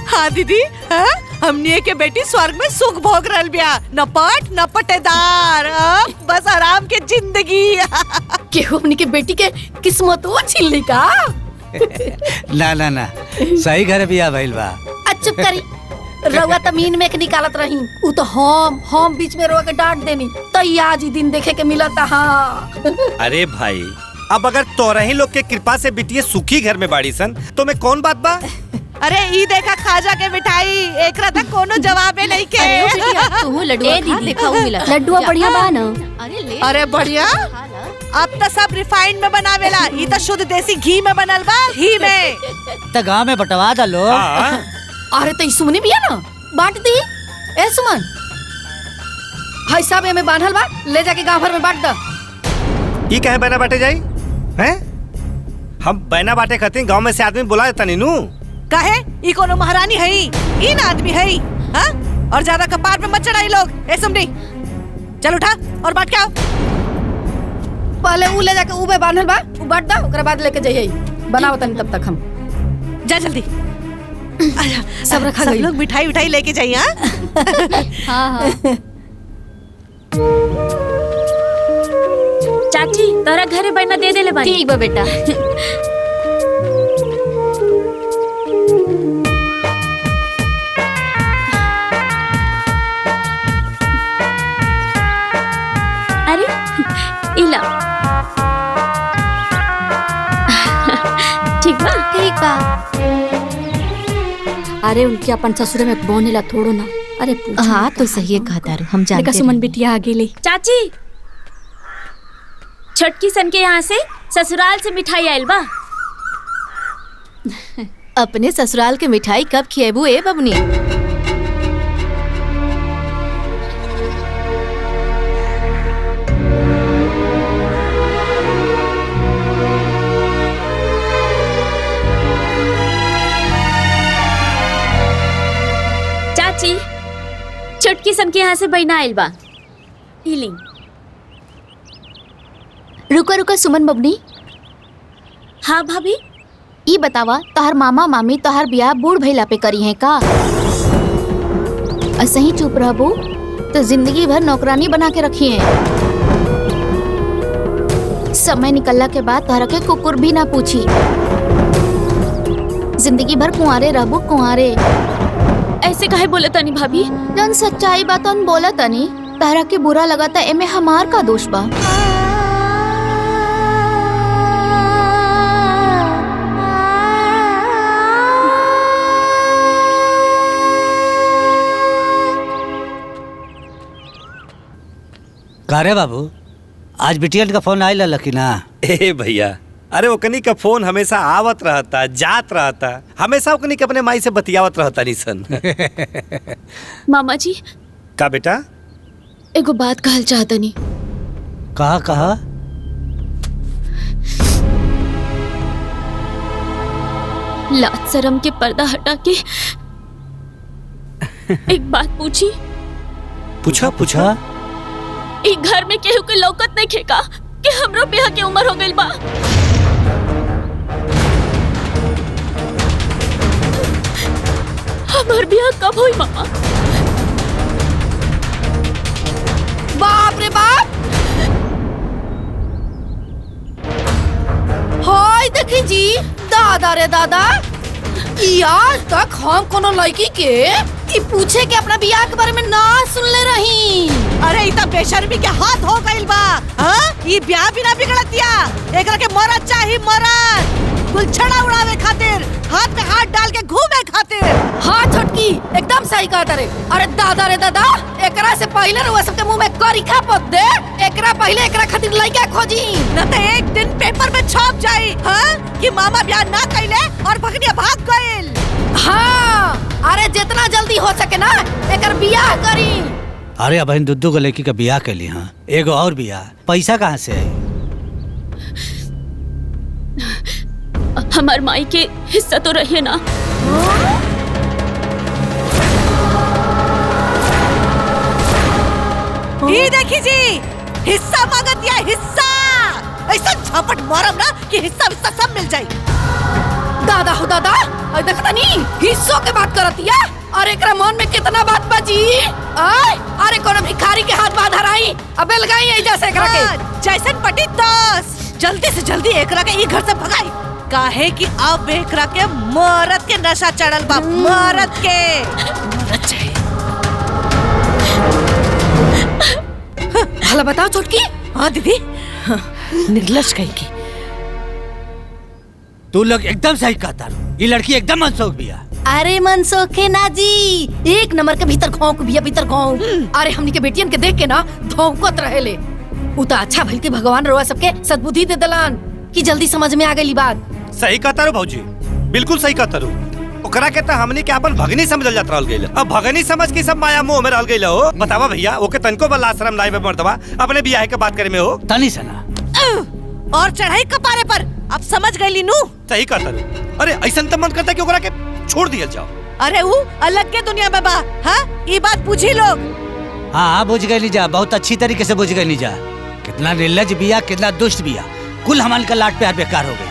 हाँ दीदी, हाँ? हमने के बेटी स्वर्ग में सुख भोग रहल बिया। न पट न पटेदार, बस आराम के जिंदगी। केहू हमनी के बेटी के किस्मतो छिल्ली का। ना ना ना, सही घर बिया भइल बा। चुप करी। रउआ त मीन में के निकालत रही, उ तो हम बीच में रउआ के डांट देनी तो आज ही दिन देखे के मिलता। हाँ अरे भाई, अब अगर तोरा ही लोग के कृपा से बिटिया सुखी घर में बाड़ी सन तो मैं कौन बात बा? अरे ई देखा खाजा के मिठाई, एकरा तक कोनो जवाबे नहीं के। तू लड्डू खा, दिखाऊ मिला। लड्डू बढ़िया बा ना? अरे बढ़िया। अब तो सब रिफाइंड में बनावेला, ई तो शुद्ध देसी घी में बनल बा। घी में तो गांव में बंटवा दा लो। अरे तो सुमनी भी है ना, बांट दी। ए सुमन, भाई साहब में बांधल बा, ले जाके गांव भर में बांट दा। ये कहे बना बांटे जाई हैं? हम बहना बांटे खातिर गांव में से आदमी बुला देता नीनू। काहे? ई कोनो महारानी है? ई ना आदमी है? हाँ? और ज्यादा कपार पे मत चढ़ाई लोग। ए सुमनी, चल उठा और बांट के आओ। पहले ऊ ले जाके ऊ में बांधल बा, ऊ बांट दा, ओकरा बाद लेके जाइए। बनाओ तनी तब तक हम। जा जल्दी। सब रखा सब लोग मिठाई उठाई लेके जाइए। हाँ। चाची तोरा घरे बना दे देले बानी। ठीक बा बेटा। अरे इला ठीक बा। ठीक बा। अरे उनके अपन ससुरे में बोनेला थोड़ो ना। अरे हाँ तो सही कहा तारू, हम जानते सुमन बिटिया आगे ले। चाची छोटकी सन के यहाँ से ससुराल से मिठाई आयल बा। अपने ससुराल के मिठाई कब खिएबू ए बबनी? चाची छोटकी सन के यहाँ से बहना आयल बा। हीलिंग रुको रुको सुमन बबनी। हाँ भाभी, ई बतावा तोहर मामा मामी तोहर ब्याह बूढ़ भइला पे करी है का? असही चुप रहबू तो जिंदगी भर नौकरानी बना के रखी है। समय निकलला के बाद तोहरा के कुकुर भी ना पूछी। जिंदगी भर कुंवारे रहबू कुंवारे। ऐसे काहे बोले तनी भाभी? जन सच्चाई बात हम बोला तनी। तोहरा के बुरा लगा था एमे हमार का दोष बा? का रे बाबू, आज बिटियन का फोन आयल लकी ना? ए भैया, अरे ओकनी का फोन हमेशा आवत रहता, जात रहता, हमेशा ओकनी के अपने माई से बतियावत रहता निसन। मामा जी का बेटा? एगो बात कहल चाहतनी। कहा? लाज शर्म के पर्दा हटा के एक बात पूछी। पूछा। ई घर में केहू के लौकत नहीं खेका कि हमरो ब्याह के उम्र हो गइल बा। हमर ब्याह कब होई मामा? बाप रे बाप। हाय देखी जी, दादा रे दादा, ई आज तक हम कोनो लड़की के ई पूछे के अपना बियाह के बारे में ना सुनले रही। अरे इतना बेशर्मी के हाथ हो गइल बा। हाँ? ई ब्याह भी ना बिगड़तिया। एकरा के मरद चाही, मरद। गुलछड़ा उड़ावे खातिर, हाथ में हाथ डाल के घूमे खातिर। हाँ छोटकी, एकदम सही कहा तारे। अरे दादा रे दादा, एकरा से पहले रुआ सबके मुंह में करिखा पत दे। एकरा पहले एकरा खातिर लड़का खोजी, न तो एक दिन पेपर में छप जाई। हाँ? कि मामा ब्याह ना कइले और भगनिया भाग गइल। हाँ, अरे जितना जल्दी हो सके ना एकर बियाह करी। अरे अब दुद्दू को लड़की का बियाह के लिए। हाँ, एगो और बियाह, पैसा कहाँ से है? हमार माई के हिस्सा तो रहे ना। ये देखी जी, हिस्सा मांगत या हिस्सा। ऐसा झपट मारम ना कि हिस्सा सब मिल जाए। दादा हो दादा, अरे देखता नहीं हिस्सों के बात करतिया। अरे एकरा मन में कितना बात बाजी। अरे कोनो भिखारी के हाथ बांध हराई, अबे लगाई ऐजा से एकरा के। जैसन पटी तोस, जल्दी से जल्दी एकरा के ई घर से भगाई। काहे कि अब एकरा के मरद के नशा चढ़ल बा। मरद चाहिए। भला बताओ छोटकी। हाँ दीदी, निर्लज कहीं की। तू लोग एकदम सही कहता। ये लड़की एकदम मनसोख बिया। अरे मनसोखे ना जी, एक नंबर के भीतर घोंक बिया, भीतर घोंक। अरे हमनी के बेटियन के देख के ना धौंकत रहेले। उता अच्छा भल के भगवान रोआ सबके सद्बुद्धि दे दलान कि जल्दी समझ में आ गई बात। सही कहता रो भौजी, बिल्कुल सही कहता रो। ओकरा के त हमनी के अपन भगनी समझल जात रहल गइल। अब भगनी समझ के सब माया मोह में रहल गइल हो। बतावा भैया, ओके तनको बला शर्म नाई में मर्दवा अपने बियाह के बात करे में हो। तनी सना और चढ़ाई कपारे पर। अब समझ गई नू। सही कहता रो। अरे ऐसा तो मन करता कि ओकरा के छोड़ दिया जाओ। अरे वो अलग के दुनिया में बा। हाँ, ये बात पूछी लोग। हाँ, बुझ गई जा, बहुत अच्छी तरीके से बुझ गई जा। कितना निर्लज बिया, कितना दुष्ट बिया। कुल हमाल का लाट प्यार बेकार हो गई।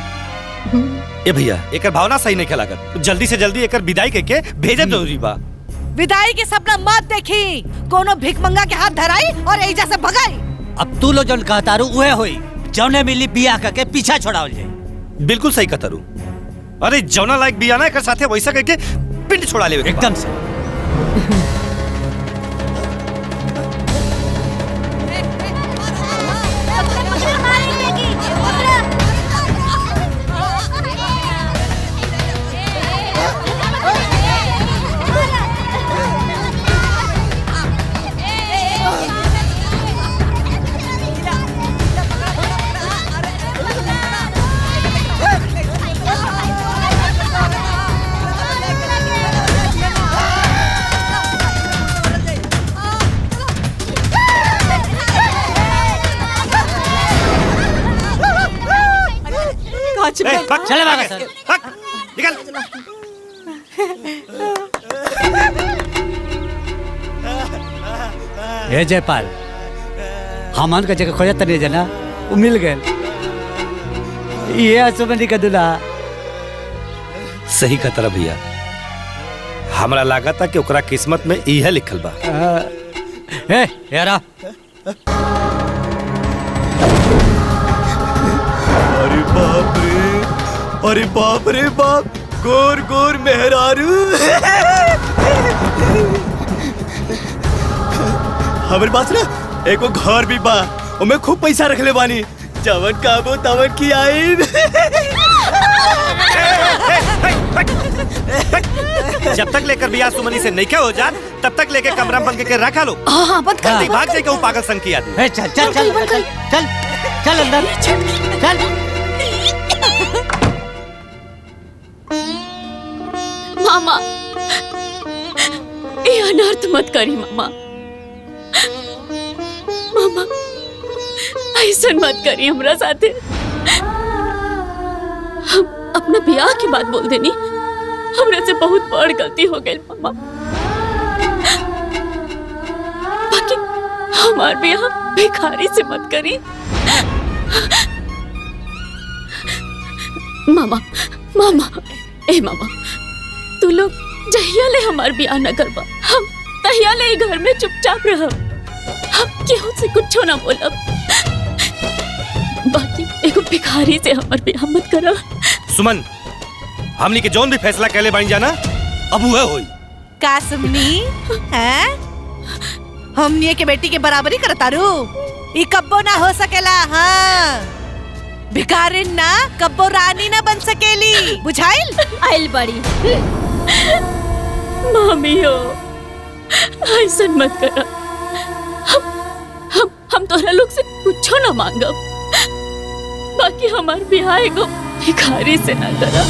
ए भैया, एकर भावना सही नहीं लागत। जल्दी से जल्दी एकर विदाई करके भेजब जरूरी बा। विदाई के सपना मत देखी। कोनो भिखमंगा के हाथ धराई और एजा से भगाई। अब तू लो जौन कहता रू उहे होई। जौने मिली बियाह करके पीछा छोड़ावल जाए। बिल्कुल सही कहता रू। अरे जौना लायक बिया ना एकर साथे वैसा करके पिंड छोड़ा ले एकदम से। चले भागा सर। निकल। हे जयपाल, हमन का जगह खोजत नहीं जना, वो मिल गए। ये असुमनी का दूल्हा। सही कहता भैया, हमरा लगा था कि ओकरा किस्मत में इहे लिखल बा। ए यारा, अरे बाप रे बाप, गोर गोर मेहरारू। हमारे पास ना एको घर भी बा, ओमे खूब पैसा रखले बानी, जवन काबो तवन की आई। जब तक लेकर बियाह सुमनी से नहीं क्या हो जात, तब तक लेके कमरा में बंद के रखा लो। हाँ बंद कर। भाग जाए वो पागल संग की आदमी। चल चल चल चल चल चल अंदर चल। मामा, ये अनर्थ मत करी मामा। मामा ऐसा मत करी हमरा साथे। हम अपना ब्याह की बात बोल देनी, हमरा से बहुत बड़ गलती हो गई मामा। बाकी हमार ब्याह भिखारी से मत करी। मामा मामा ए मामा, तू लोग जहिया ले हमार ब्याह न करबा, हम तहिया ले घर में चुपचाप रहब, हम केहू से कुछो ना बोलब। बाकी एगो भिखारी से हमार ब्याह मत करा। सुमन, हमनी के जौन भी फैसला कहले बानी जाना, अब वो होई। का सुमनी हैं? हमनी के बेटी के बराबरी करतारू, ई कब्बो ना हो सकेला। हाँ, भिखारिन ना कब्बो रानी ना बन सकेली, बुझाइल? आइल बड़ी मामी हो, ऐसा मत करा। हम तोरा लोग से कुछो ना मांगब, बाकी हमार ब्याह एगो भिखारी से ना करा।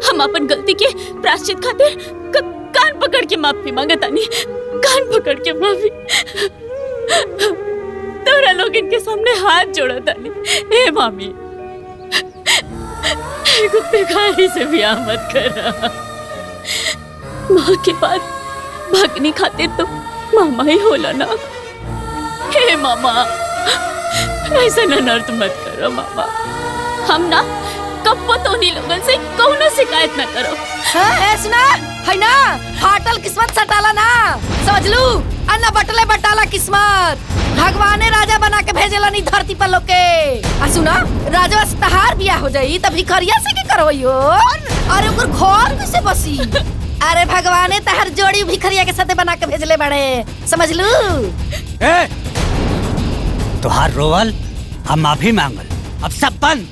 हम अपन गलती के प्रायश्चित खातिर कान पकड़ के माफी मांगतानी, कान पकड़ के माफी। तोरा लोग इनके सामने हाथ जोड़तानी। ए मामी, एगो भिखारी से ब्याह मत करा। माँ के बाद भगनी खातिर तो मामा ही होला ना। हे मामा, ऐसा अनर्थ मत करो मामा। हम ना कब्बो तो नहीं लोगन से कौनो शिकायत ना करो। हाँ, सुना है ना, फाटल किस्मत सटाला ना, समझ लू। अन्ना बटले बटाला किस्मत, भगवाने राजा बना के भेजेला नहीं धरती पर लोग के। आ सुना, राजा से तहार बियाह हो जाई तब भिखरिया से के करवइयो। अरे ओकर घर कैसे बसी? अरे भगवाने तहार जोड़ी भिखरिया के साथे बना के भेजले बड़े, समझ लू। ए, तुहार रोवल हम माफी मांगल, अब सब बंद।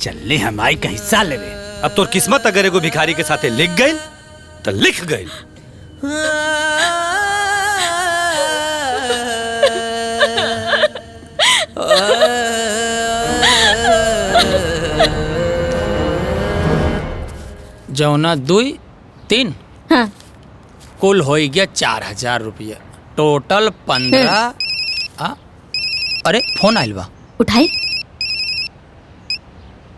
चलनी हमारी का हिस्सा लेवे। अब तोर किस्मत अगर एगो भिखारी के साथे लिख गई तो लिख गई। जौना 2 3 हाँ। कुल हो गया 4000 रुपया, टोटल 15। अरे फोन आइल बा, उठाई।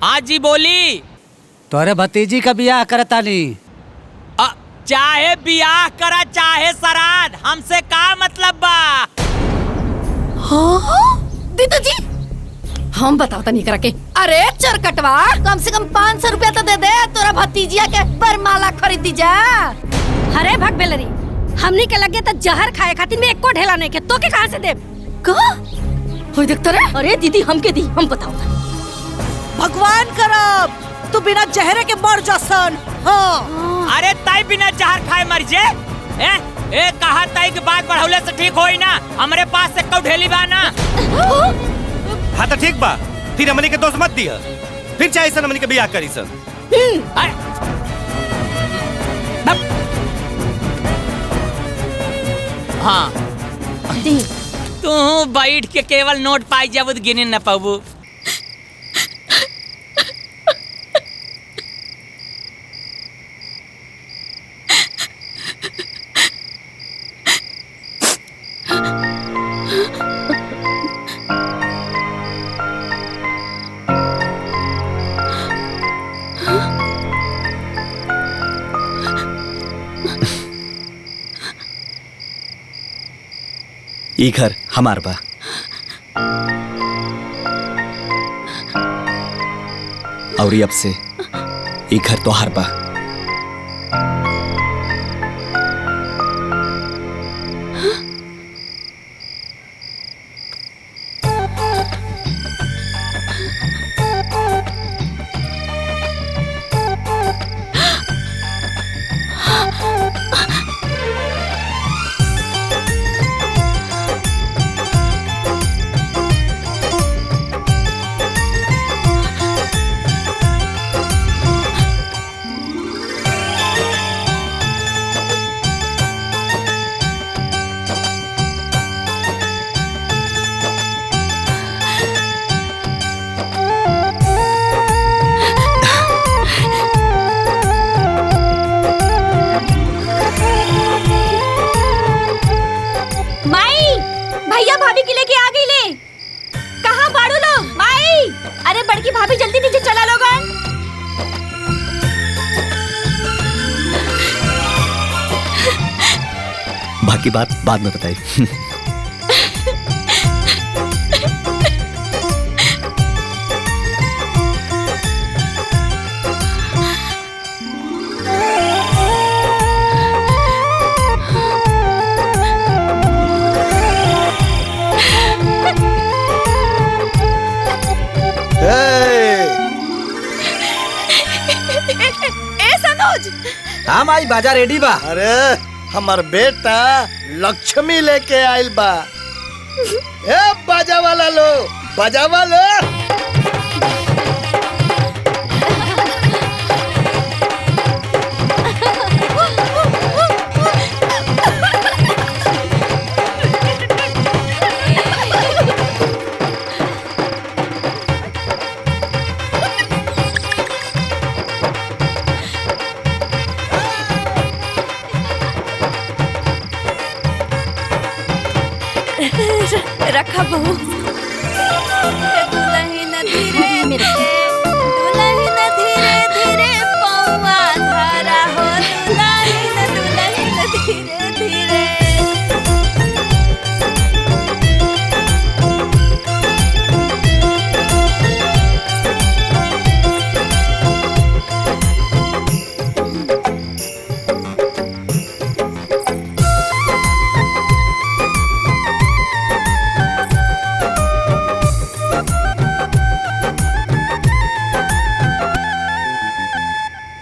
हाँ जी बोली। तोरे भतीजी का ब्याह करतानी। चाहे ब्याह करा चाहे श्राद्ध, हमसे का मतलब बा? हाँ? दीदी जी, हम बताता नहीं करा के। अरे चरकटवा, कम से कम 500 रुपया तो दे दे, तोरा भतीजिया के बरमाला खरीदी जा। अरे भग बेलरी, हमनी के लगे तो जहर खाए खातिर में एको ढेला नहीं के, तो के कहां से देब? का? होई देखता रे? अरे दीदी हमके दी, हम बताओ। भगवान करब तू बिना जहरे के मर जासन। हाँ। अरे ताई बिना जहर खाए मर जे। ए कहा ताई की बात बढ़ौले से ठीक होई ना, हमरे पास से कौ ढेली बा ना। हाँ तो ठीक बा, फिर हमनी के दोस्त मत दिया, फिर चाहे सन हमनी के ब्याह करी सन। हाँ, तू बैठ के केवल नोट पाई जाबू गिने न पाबू। ई घर हमार बा। और अब से ई घर तोहार बा। भैया भाभी के लेके आ गई ले। कहाँ बाड़ू लोग? माई, अरे बड़की भाभी जल्दी नीचे चला लोगन। बाकी बात बाद में बताई। हाँ माई बाजा रेडी बा। अरे हमार बेटा लक्ष्मी लेके आइल बा। ए बाजा वाला लो, बाजा वाला। रखा बहू। दुल्हन धीरे धीरे, दुल्हन धीरे धीरे पौआ धरा हो। दुल्हन दुल्हन धीरे धीरे।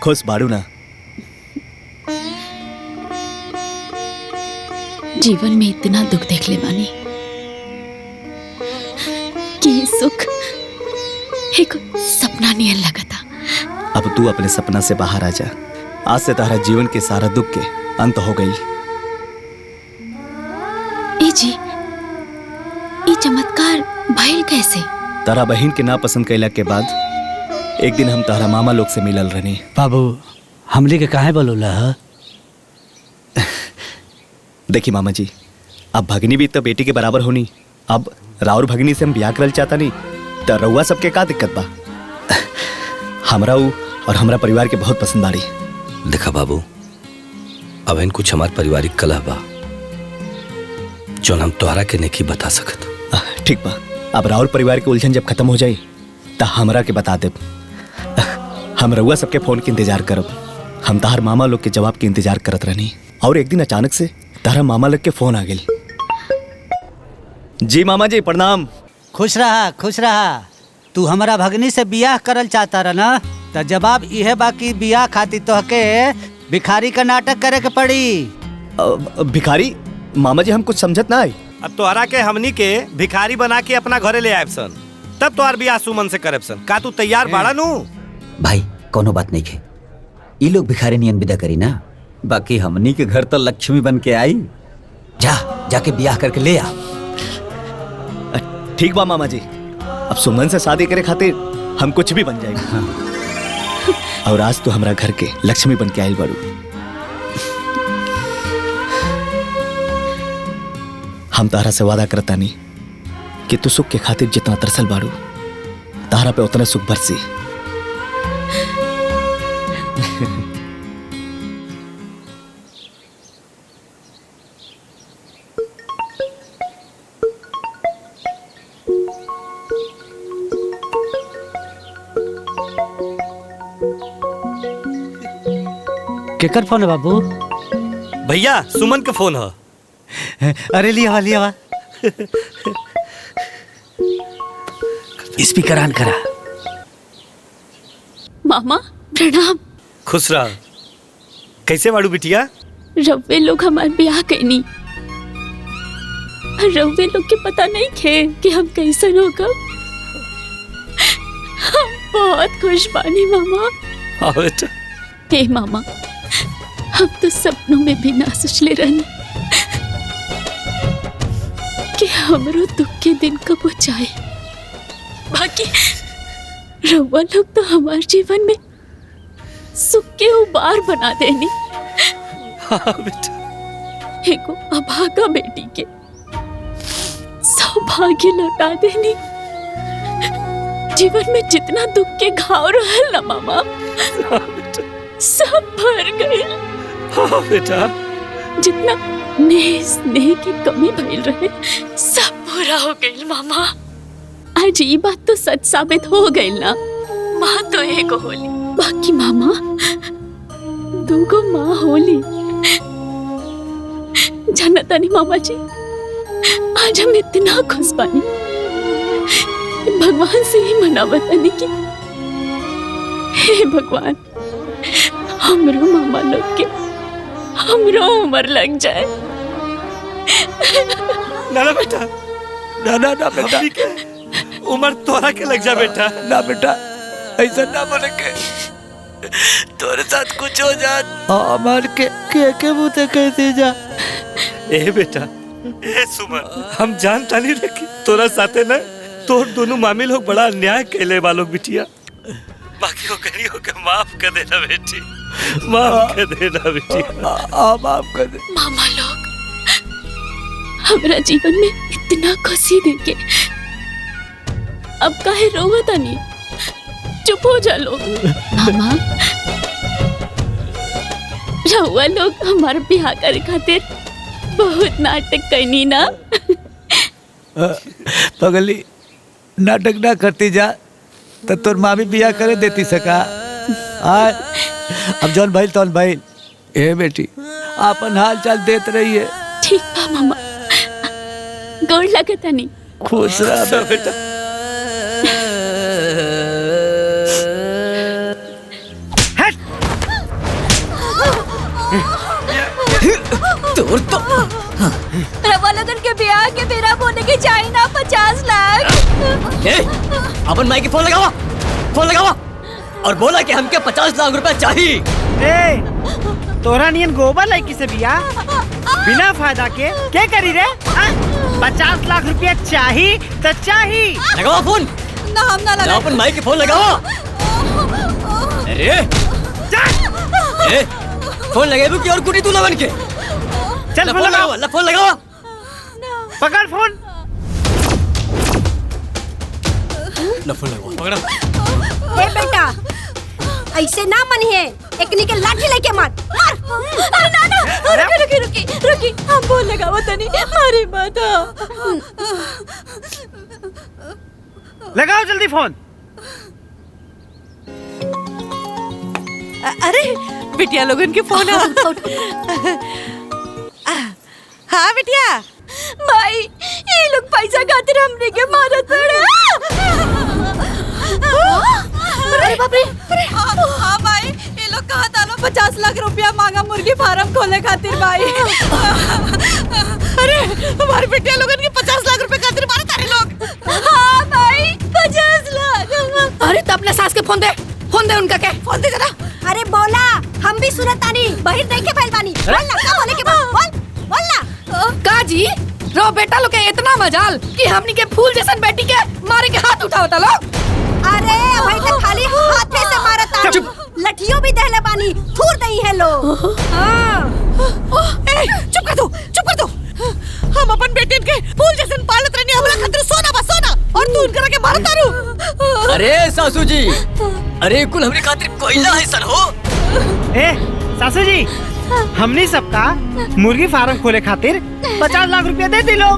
खुश बाड़ू ना? जीवन में इतना दुख देख ले बानी कि ये सुख एक सपना नियन लगा था। अब तू अपने सपना से बाहर आ जा। आज से तारा जीवन के सारा दुख के अंत हो गई। ए जी, ये चमत्कार भइल कैसे? तारा बहन के ना पसंद कैला के बाद एक दिन हम तारा मामा लोग से मिलल रहनी। बाबू हमली के काहे बोलूला? देखी मामा जी, अब भगनी भी तो बेटी के बराबर होनी। अब राउर भगनी से हम ब्याह करल चाहता नहीं तो रउआ सबके का दिक्कत बा? हमरा ऊ और हमरा परिवार के बहुत पसंद आड़ी। देखा बाबू, अब इन कुछ हमार पारिवारिक कलह बा जो हम तोहरा के नहीं बता सकत। ठीक बा, अब राउर परिवार के उलझन जब खत्म हो जाई तो हमरा के बता दे। हम रउआ सबके फोन के इंतजार करब। हम तार मामा लोग के जवाब के इंतजार करत रहनी और एक दिन अचानक से तारा मामा लोग के फोन आ गई। जी मामा जी प्रणाम। खुश रहा खुश रहा। तू हमारा भगनी से बियाह करल चाहता रहा ना, तो जवाब यह बाकी बियाह खातिर तोहके भिखारी का नाटक करे के पड़ी। भिखारी? मामा जी हम कुछ समझत ना आई। अब तोहरा के हमनी के भिखारी बना के अपना घरे ले आए सन, तब तोहार बियाह सुमन से करब सन। का तू तैयार बाड़ा नू? भाई कोनो बात नहीं है, ये लोग भिखारी नियन विदा करी ना, बाकी हमनी के घर तो लक्ष्मी बन के आई। जाके ब्याह करके ले आ। ठीक बा मामा जी, अब सुमन से शादी करे खातिर हम कुछ भी बन जाएंगे। हाँ। और आज तो हमारा घर के लक्ष्मी बन के आयल बाड़ू। हम तारा से वादा करता नहीं कि तू सुख के खातिर जितना तरसल बाड़ू तारा पे उतना सुख बरसी। केकर फोन है बाबू? भैया सुमन का फोन है। अरे लिया लिया स्पीकर ऑन करा। मामा प्रणाम। खुश रह। कैसे वाड़ू बिटिया? रव्वे लोग हमारे ब्याह कैनी। रव्वे लोग के पता नहीं खे कि हम कैसन होगा। हम बहुत खुश बानी मामा। हाँ बेटा। हे मामा, हम तो सपनों में भी ना सोचले रहनी कि हमरो दुख के दिन कब जाए। बाकी रउआ लोग तो हमारे जीवन में सुख के उबार बना देनी। हाँ बेटा। एगो अभागा बेटी के सौभाग्य लौटा देनी। जीवन में जितना दुख के घाव रहल ना मामा, सब भर गए। हाँ बेटा। जितना स्नेह की कमी भइल रहे सब पूरा हो गई मामा। आज ये बात तो सच साबित हो गई ना। माँ तो एक होली, बाकी मामा दूगो माँ होली। जानता नहीं मामा जी, आज हम इतना खुश बानी, भगवान से ही मनावतानी कि हे भगवान, हमरो मामा लोग के हमरो उम्र लग जाए। ना बेटा, ना बेटा, उम्र तोरा के लग जा बेटा। ना बेटा, ऐसा ना बोले के तोरे साथ कुछ हो जात। हमार के मुझे कैसे जा? ए बेटा, ए सुमन, हम जानता नहीं रखी तोरा साथे ना तोर दोनों मामी लोग बड़ा अन्याय कैले वालों बिटिया। बाकी वो करियो के माफ कर देना बेटी, माफ कर देना बेटी। माफ कर दे। मामा लोग हमरा जीवन में इतना खुशी देके अब काहे रोवता नहीं? चुप हो जा लोग। मामा रउआ लोग हमारे ब्याह करे खातिर बहुत नाटक करनी ना। पगली नाटक ना करती जा तो तोर माँ भी बिया करे देती सका। अब जौन भाई तौन भाई। ए बेटी, आपन हाल चाल देत रही है। ठीक बा मामा, गोड़ लगता नहीं। खुश रह बेटा। तोर तो रवा लगन के ब्याह के बेरा बोले के चाहिए ना 50 लाख। ए, अपन माई के फोन लगावा और बोला कि हमके 50 लाख रुपए चाहिए। ए, तोरा नियन गोबर लड़की से बिया बिना फायदा के क्या करी रे? 50 लाख रुपया चाहिए तो चाहिए। लगावा फोन। ना हम ना लगा। अपन माई के फोन लगावा। अरे फोन लगाबू कि और कुटी तू लगन के? चल फोन लगावा। फोन लगावा। पकड़ फोन। फोन लगावा। पकड़ा। ए बेटा, ऐसे ना मनिए, एकनी के लाठी लेके मार। ना रुकी हम बोल लगावा तनी मारे माता। लगाओ जल्दी फोन। अरे बिटिया लोगन के फोन है। हाँ बिटिया। भाई ये लोग पैसा खातिर हमने के मारत पड़े। अरे बाप रे। हाँ भाई, ये लोग कहा था 50 लाख रुपया मांगा मुर्गी फार्म खोले खातिर भाई। अरे हमारे बिटिया लोगन के 50 लाख रुपए खातिर मारे तारे लोग। हाँ भाई 50 लाख। अरे तो अपने सास के फोन दे उनका के। फोन दे जरा। अरे बोला, हम भी सुनतानी, बहिर देखे फैल बानी। बोल ना, क्या बोले के बोल ना। का जी रो बेटा लोग के इतना मजाल कि हमनी के फूल जैसन बेटी के मारे के हाथ उठावता लोग। अरे भाई तो खाली हाथे से मारता, लठियों भी दहले बानी, थूर दई है लोग। चुप कर दो। हम अपन बेटी के फूल जैसे पालत रहनी, हमरा खातिर सोना बा सोना, और तू उनकरा के मारत तारू। अरे सासू जी, अरे कुल हमरे खातिर कोयला है सर हो। ए सासू जी, हमनी सबका मुर्गी फार्म खोले खातिर 50 लाख रुपया दे दी लोग।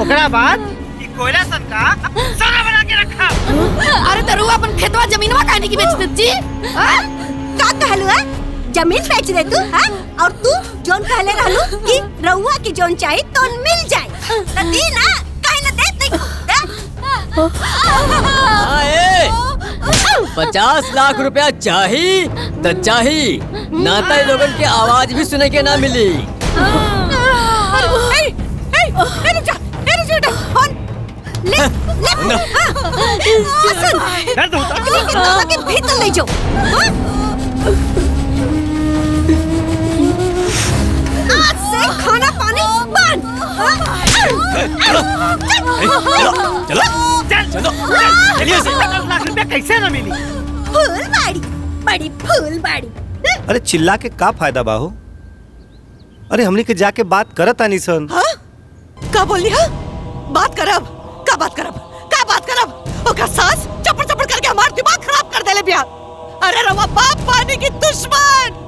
ओकरा बाद ई कोयला सन का सोना बना के रखा। अरे तरुआ अपन खेतवा जमीनवा काहे की बेच देत जी? का कहलू है? जमीन बेच दे तू, हाँ? और तू जोन कहले रहलू कि रउआ की जोन चाहिए तो मिल जाए, तो दी ना, काहे ना दे तू? 50 लाख रुपया चाहिए तो चाहिए, नाता लोगन की आवाज भी सुने के ना मिली। के भीतर ले जाओ। आज से खाना पानी बंद। चलो चलिए। 50 लाख रुपया कैसे ना मिली? फूलबाड़ी, बड़ी फूलबाड़ी। अरे चिल्ला के का फायदा बाहो? अरे हमने के जाके बात करत आनी सन। हाँ? का बोली हा? बात करब, का बात करब, का बात करब? ओका सास चपड़ चपड़ करके हमार दिमाग खराब कर देले बिया। अरे रवा बाप पानी की दुश्मन।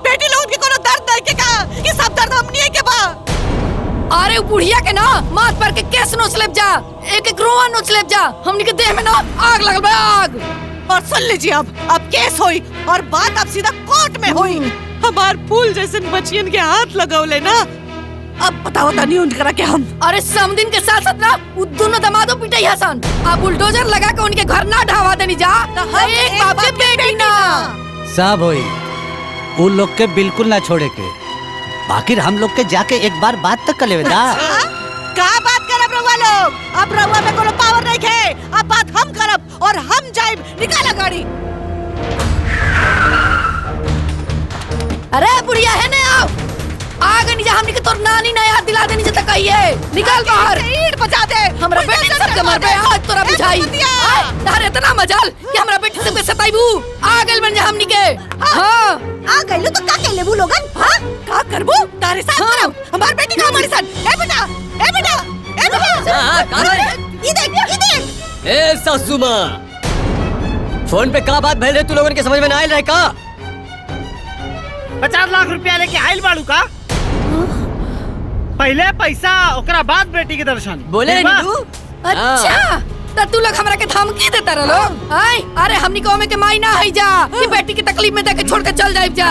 बेटी लोगन के कोनो दर्द नहीं के का? ये सब दर्द हमनी के बा। अरे बुढ़िया के ना माथ पर के केस नोच लेब जा, एक एक रोआ नोच लेब जा। हमनी के देह में ना आग लगल बा, आग। और सुन लीजिए अब केस होई और बात अब सीधा कोर्ट में होई। हमार फूल जैसे बचियन के हाथ लगावले ना, अब बताओ तनी उनकरा के हम। अरे समदिन के साथ साथ ना उ दोनों दमादो पिटाई हसन। अब बुलडोजर लगा के उनके घर ना ढावा देनी जा। एक बाप के बेटी ना सब होई, उन लोग के बिल्कुल ना छोड़े के। बाकी हम लोग के जाके एक बार बात तक कर लेवे दा। का बात करब रउआ लोग? अब रउआ में कोनो पावर नहीं है। अब बात हम करब और हम जाइब। निकाला गाड़ी। अरे बुढ़िया है ना, आओ आगे नहीं जा। हमनी के तोर नानी ना याद दिला देनी जता कहिए। निकाल बाहर, ईंट बजा दे। हमरा बेटी सब के मर पे आज तोरा बुझाई। तारे इतना मजाल कि हमरा बेटी सब के सताइबू। आ गेल बन जा हमनी के। हां आ गइलो तो का कहले बू लोगन? हां का करबू? तारे साथ करब। हमार बेटी का हमारे साथ। ए बेटा, ए बेटा, ए बेटा। हां का ई देख। ए सासू मां, फोन पे का बात भइल रे? तू लोगन के समझ में ना आइल रहे का? 50 लाख रुपया लेके आइल बाड़ू का? पहले पैसा ओकरा बाद बेटी के दर्शन। बोले नीलू। अच्छा तो तू लोग हमरा के धमकी देता रहो। आय अरे हमनी को में के माई ना है जा कि बेटी की तकलीफ में देके छोड़ के चल जाइब जा।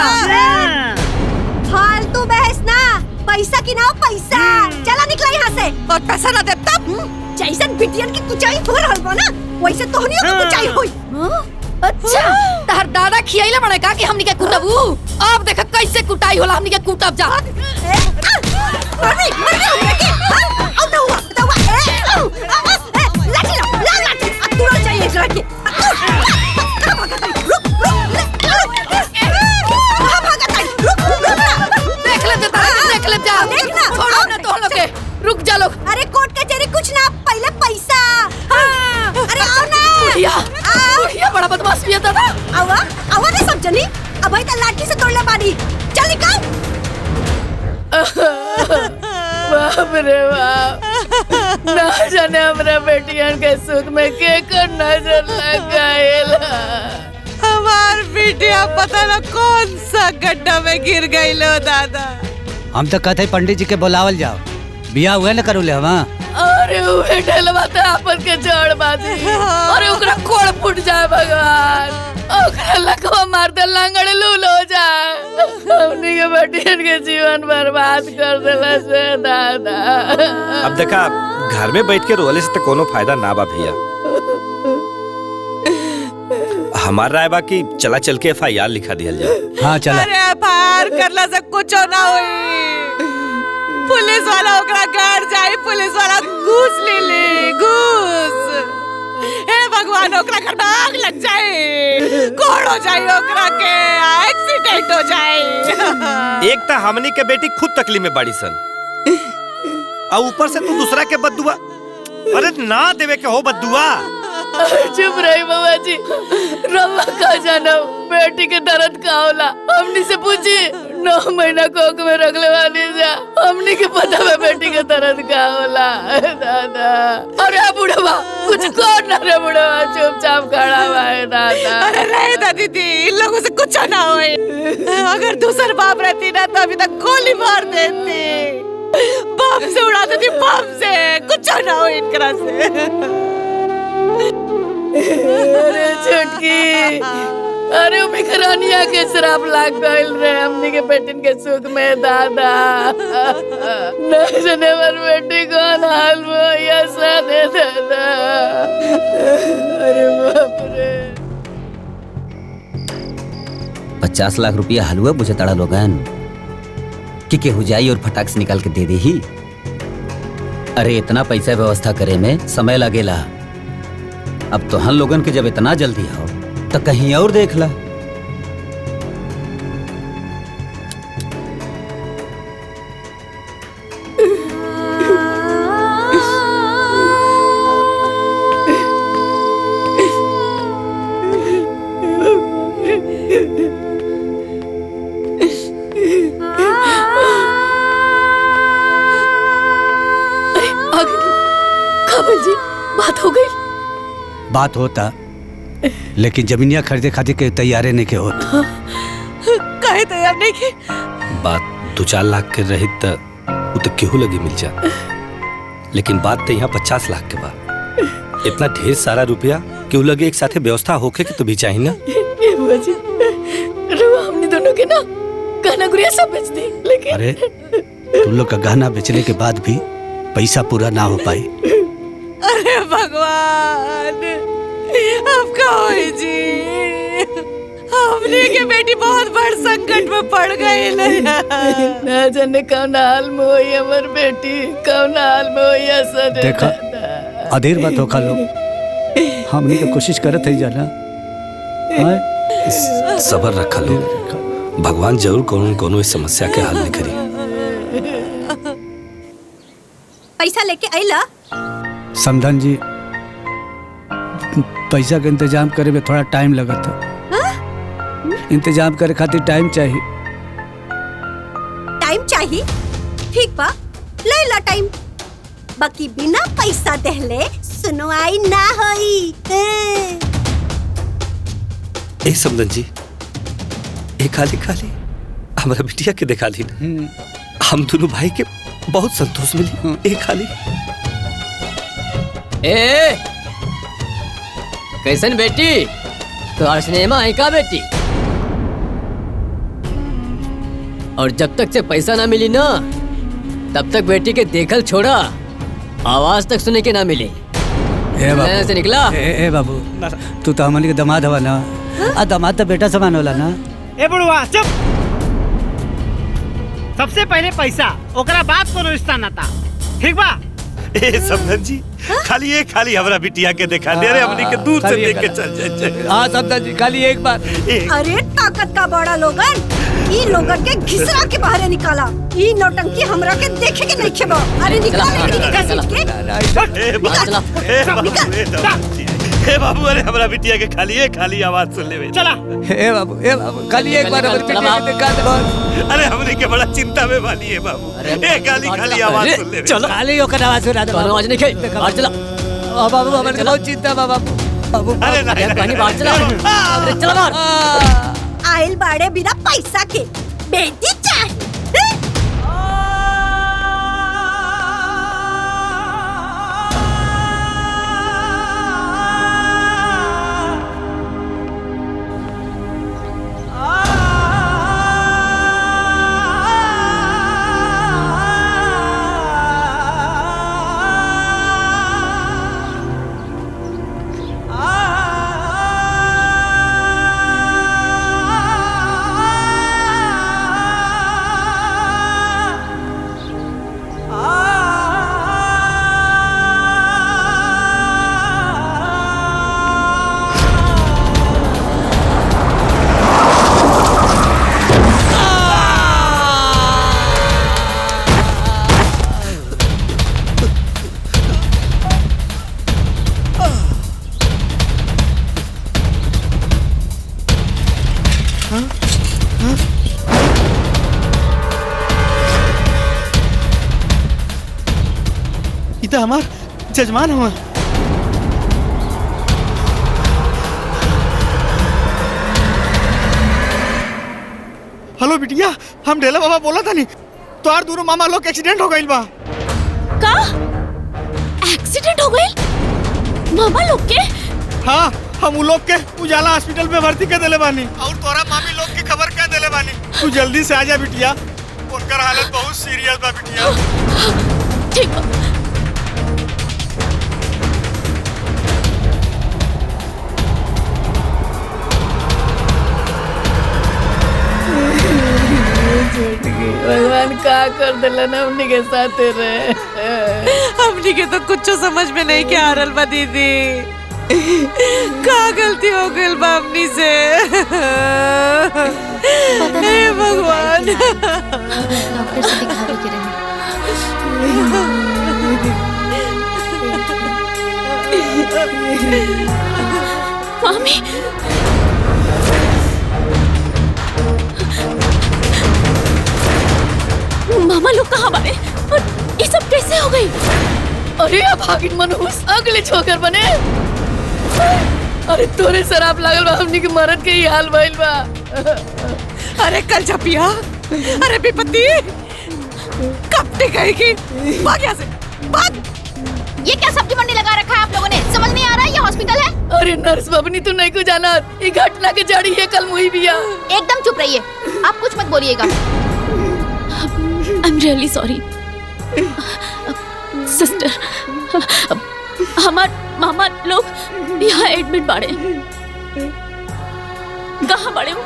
फालतू बहस ना, पैसा की ना पैसा। चला निकला यहाँ से। और पैसा ना दे तब जैसन बिटियन की कुचाई हो रहल बा ना, वैसे तोहनियों की कुचाई होई। अच्छा तार दादा खियाइले बने का कि हमनी के कुटबू? अब देख कैसे कुटाई होला। हमनी के कुटब जा। अरे मर हमने के। आओ तो हुआ, तो हुआ। लाठी ला लाठी। अब तू चाहिए इस लाठी। कहां भागत है? रुक रुक। कहां भागत है? रुक रुक। देख ले देख ले जा। देखना छोड़ो ना तो लोग के। रुक जा लोग। अरे कोर्ट कचहरी कुछ ना, पहले पैसा। अरे आओ ना। बुढ़िया बड़ा बदमाश भी है दादा। आवा आवा ने सब जनी। अब भाई तो लाठी से तोड़ले बानी। चल निकल। बाप रे बाप, ना जाने हमरा बेटियन के सुख में के कर नजर लगाएला। हमार बिटिया पता ना कौन सा गड्ढा में गिर गई लो दादा। हम तो कहते पंडित जी के बुलावल जाओ, बिया हुए न करू ले हम। अरे उहे ढलवा तो आपन के जड़ बाजी। अरे ओकरा कोड़ फूट जाए भगवान। ओकरा लकवा मार दे, लंगड़ लूल हो जाए। हमनी के बेटियन के जीवन बर्बाद कर देला से दादा। अब देखा घर में बैठ के रोले से तो कोनो फायदा ना बा भैया। हमारा राय बा कि चला चल के FIR लिखा दिया जाए। हाँ चला। अरे FIR करला से कुछ ना होई। पुलिस वाला ओकरा घर जाए, पुलिस वाला घूस ले घूस। हे भगवान ओकरा घर में आग लग जाए, कोड़ हो जाए ओकरा के, एक्सीडेंट हो जाए। एक तो हमनी के बेटी खुद तकलीफ में बड़ी सन और ऊपर से तू दूसरा के बद्दुआ। अरे ना देवे के हो बद्दुआ। चुप रही बाबा जी। रवा का जाना बेटी के दर्द का होला। हमनी से पूछी 9 महीना कोख में रखले वाली जा। हमनी के पता है बेटी के दर्द का होला दादा। अरे बुढ़वा कुछ कर ना रे बुढ़वा, चुपचाप खड़ा हुआ है दादा। अरे नहीं दा दीदी, इन लोगों से कुछ ना होए। अगर दूसर बाप रहती ना तो अभी तक गोली मार देती, बम से उड़ा देती, बम से। कुछ ना हो इनकरा से। अरे छुटकी अरे भिखरानिया के शराब लाग गइल रे हमनी के बेटिन के सुख में दादा न जने वर बेटी कौन हाल में या सादे दादा। अरे बाप रे 50 लाख रुपया हलवा बुझे तड़ा लोगन कि केहू जाई और फटाक से निकाल के दे दे ही। अरे इतना पैसा व्यवस्था करे में समय लगेला। अब तो हम लोगन के जब इतना जल्दी हो तो कहीं और देख ला। जी बात हो गई। बात होता लेकिन जमीनिया खरीदे खातिर के तैयारे नहीं के होता। काहे तैयार नहीं के? बात 2-4 लाख के रही तो केहू लगी मिल जा, लेकिन बात तो यहाँ 50 लाख के बाद इतना ढेर सारा रुपया केहू लगे एक साथे व्यवस्था होके के तो भी चाहिए ना। ये बुआ जी रवा हमने दोनों के ना गहना गुड़िया सब बेच दी, लेकिन अरे तुम लोग का गहना बेचने के बाद भी पैसा पूरा ना हो पाई। अरे भगवान अब का होई जी? हमने के बेटी बहुत बड़ संकट में पड़ गई ना जाने कौन हाल में होई हमर बेटी, कौन हाल में होई ऐसा देखा अधेर बात होखा लोग हमने तो कोशिश करत है जाना। सबर रखा लो, भगवान जरूर कोनो कोनो इस समस्या के हल निकली। पैसा लेके आइला? समधन जी पैसा का इंतजाम करे में थोड़ा टाइम लगा था। इंतजाम करे खातिर टाइम चाहिए। टाइम चाहिए? ठीक बा ले ला टाइम, बाकी बिना पैसा देहले सुनवाई ना होई। ए समधन जी एक खाली खाली हमारा बिटिया के दिखा दी, हम दोनों भाई के बहुत संतोष मिली। एक खाली ए कैसन बेटी तो सिनेमा है का बेटी? और जब तक से पैसा ना मिली ना तब तक बेटी के देखल छोड़ा, आवाज तक सुने के ना मिली। ए बाबू से निकला। ए बाबू तू तो हमारे के दामाद हवा ना। आ दामाद तो बेटा समान होला ना। ए बुढ़वा चुप। सबसे पहले पैसा ओकरा बाद कोनो रिश्ता नाता, ठीक बा? ए समधन जी खाली एक खाली हमारा बिटिया के दिखा दे रे, हमनी के दूर से देख के चल जाए। हाँ समधन जी खाली एक बार। अरे ताकत का बड़ा लोगन, ई लोगन के घिसरा के बाहर निकाला। ई नौटंकी हमरा के देखे के नहीं खेबो। अरे निकाल लकड़ी के घसीट के। ए बाबू अरे हमारा बिटिया के खाली एक खाली आवाज सुन ले। चला ए बाबू खाली एक बार हमारी बिटिया के दिखा दे। अरे हमनी के बड़ा चिंता में वाली है बाबू। ए खाली आवाज सुन ले। चलो खाली होकर आवाज सुना दे। आवाज नहीं खाई और चला। बाबू हमारे बहुत चिंता बाबू। अरे नहीं बाहर चला। अरे चला बाहर। आइल बाड़े बिना पैसा के बेटी चाहिए। हमार जजमान हुआ। हेलो बिटिया हम ढेला बाबा बोला था नहीं तो यार दोनों मामा लोग एक्सीडेंट हो गई बा। का एक्सीडेंट हो गई मामा लोग के? हाँ हम उ लोग के उजाला हॉस्पिटल में भर्ती कर देले बानी और तोरा मामी लोग की खबर कह देले बानी। तू जल्दी से आजा बिटिया, उनकर हालत बहुत सीरियस बा बिटिया। ठीक बा। भगवान का कर दिलन हमनी के साथ रहे। हमनी के तो कुछ समझ में नहीं क्या आ रहल बा दीदी। का गलती हो गई बा हमनी से? हे भगवान। डॉक्टर से दिखावे के रहे। मामी मामा लोग कहाँ बारे और ये सब कैसे हो गई? अरे भागिन मनहूस अगले छोकर बने। अरे तोरे शराब लागल बा, हमनी के मरद के ही हाल भइल बा। अरे कल छपिया, अरे विपत्ति कब टिकेगी? भाग यहाँ से, भाग। ये क्या सब्जी मंडी लगा रखा है आप लोगों ने? समझ नहीं आ रहा है ये हॉस्पिटल है? अरे नर्स बबनी तू नहीं को जाना, ये घटना के जड़ी है कल मुही बिया। एकदम चुप रहिए, आप कुछ मत बोलिएगा। I'm really sorry. सिस्टर, हमार मामा लोग यहाँ एडमिट बाड़े। कहाँ बाड़े वो?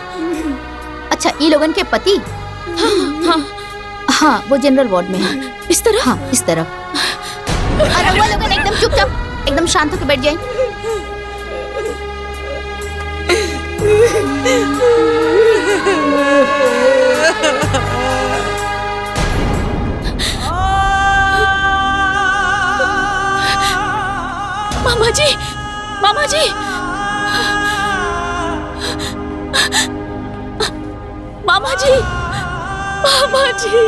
अच्छा, ये लोगन के पति? हाँ, वो जनरल वार्ड में है। इस तरफ? हाँ, इस तरफ। अरे वो लोगन एकदम चुपचाप, एकदम शांत होकर बैठ जाएं। मामा जी, मामा जी, मामा जी, मामा जी,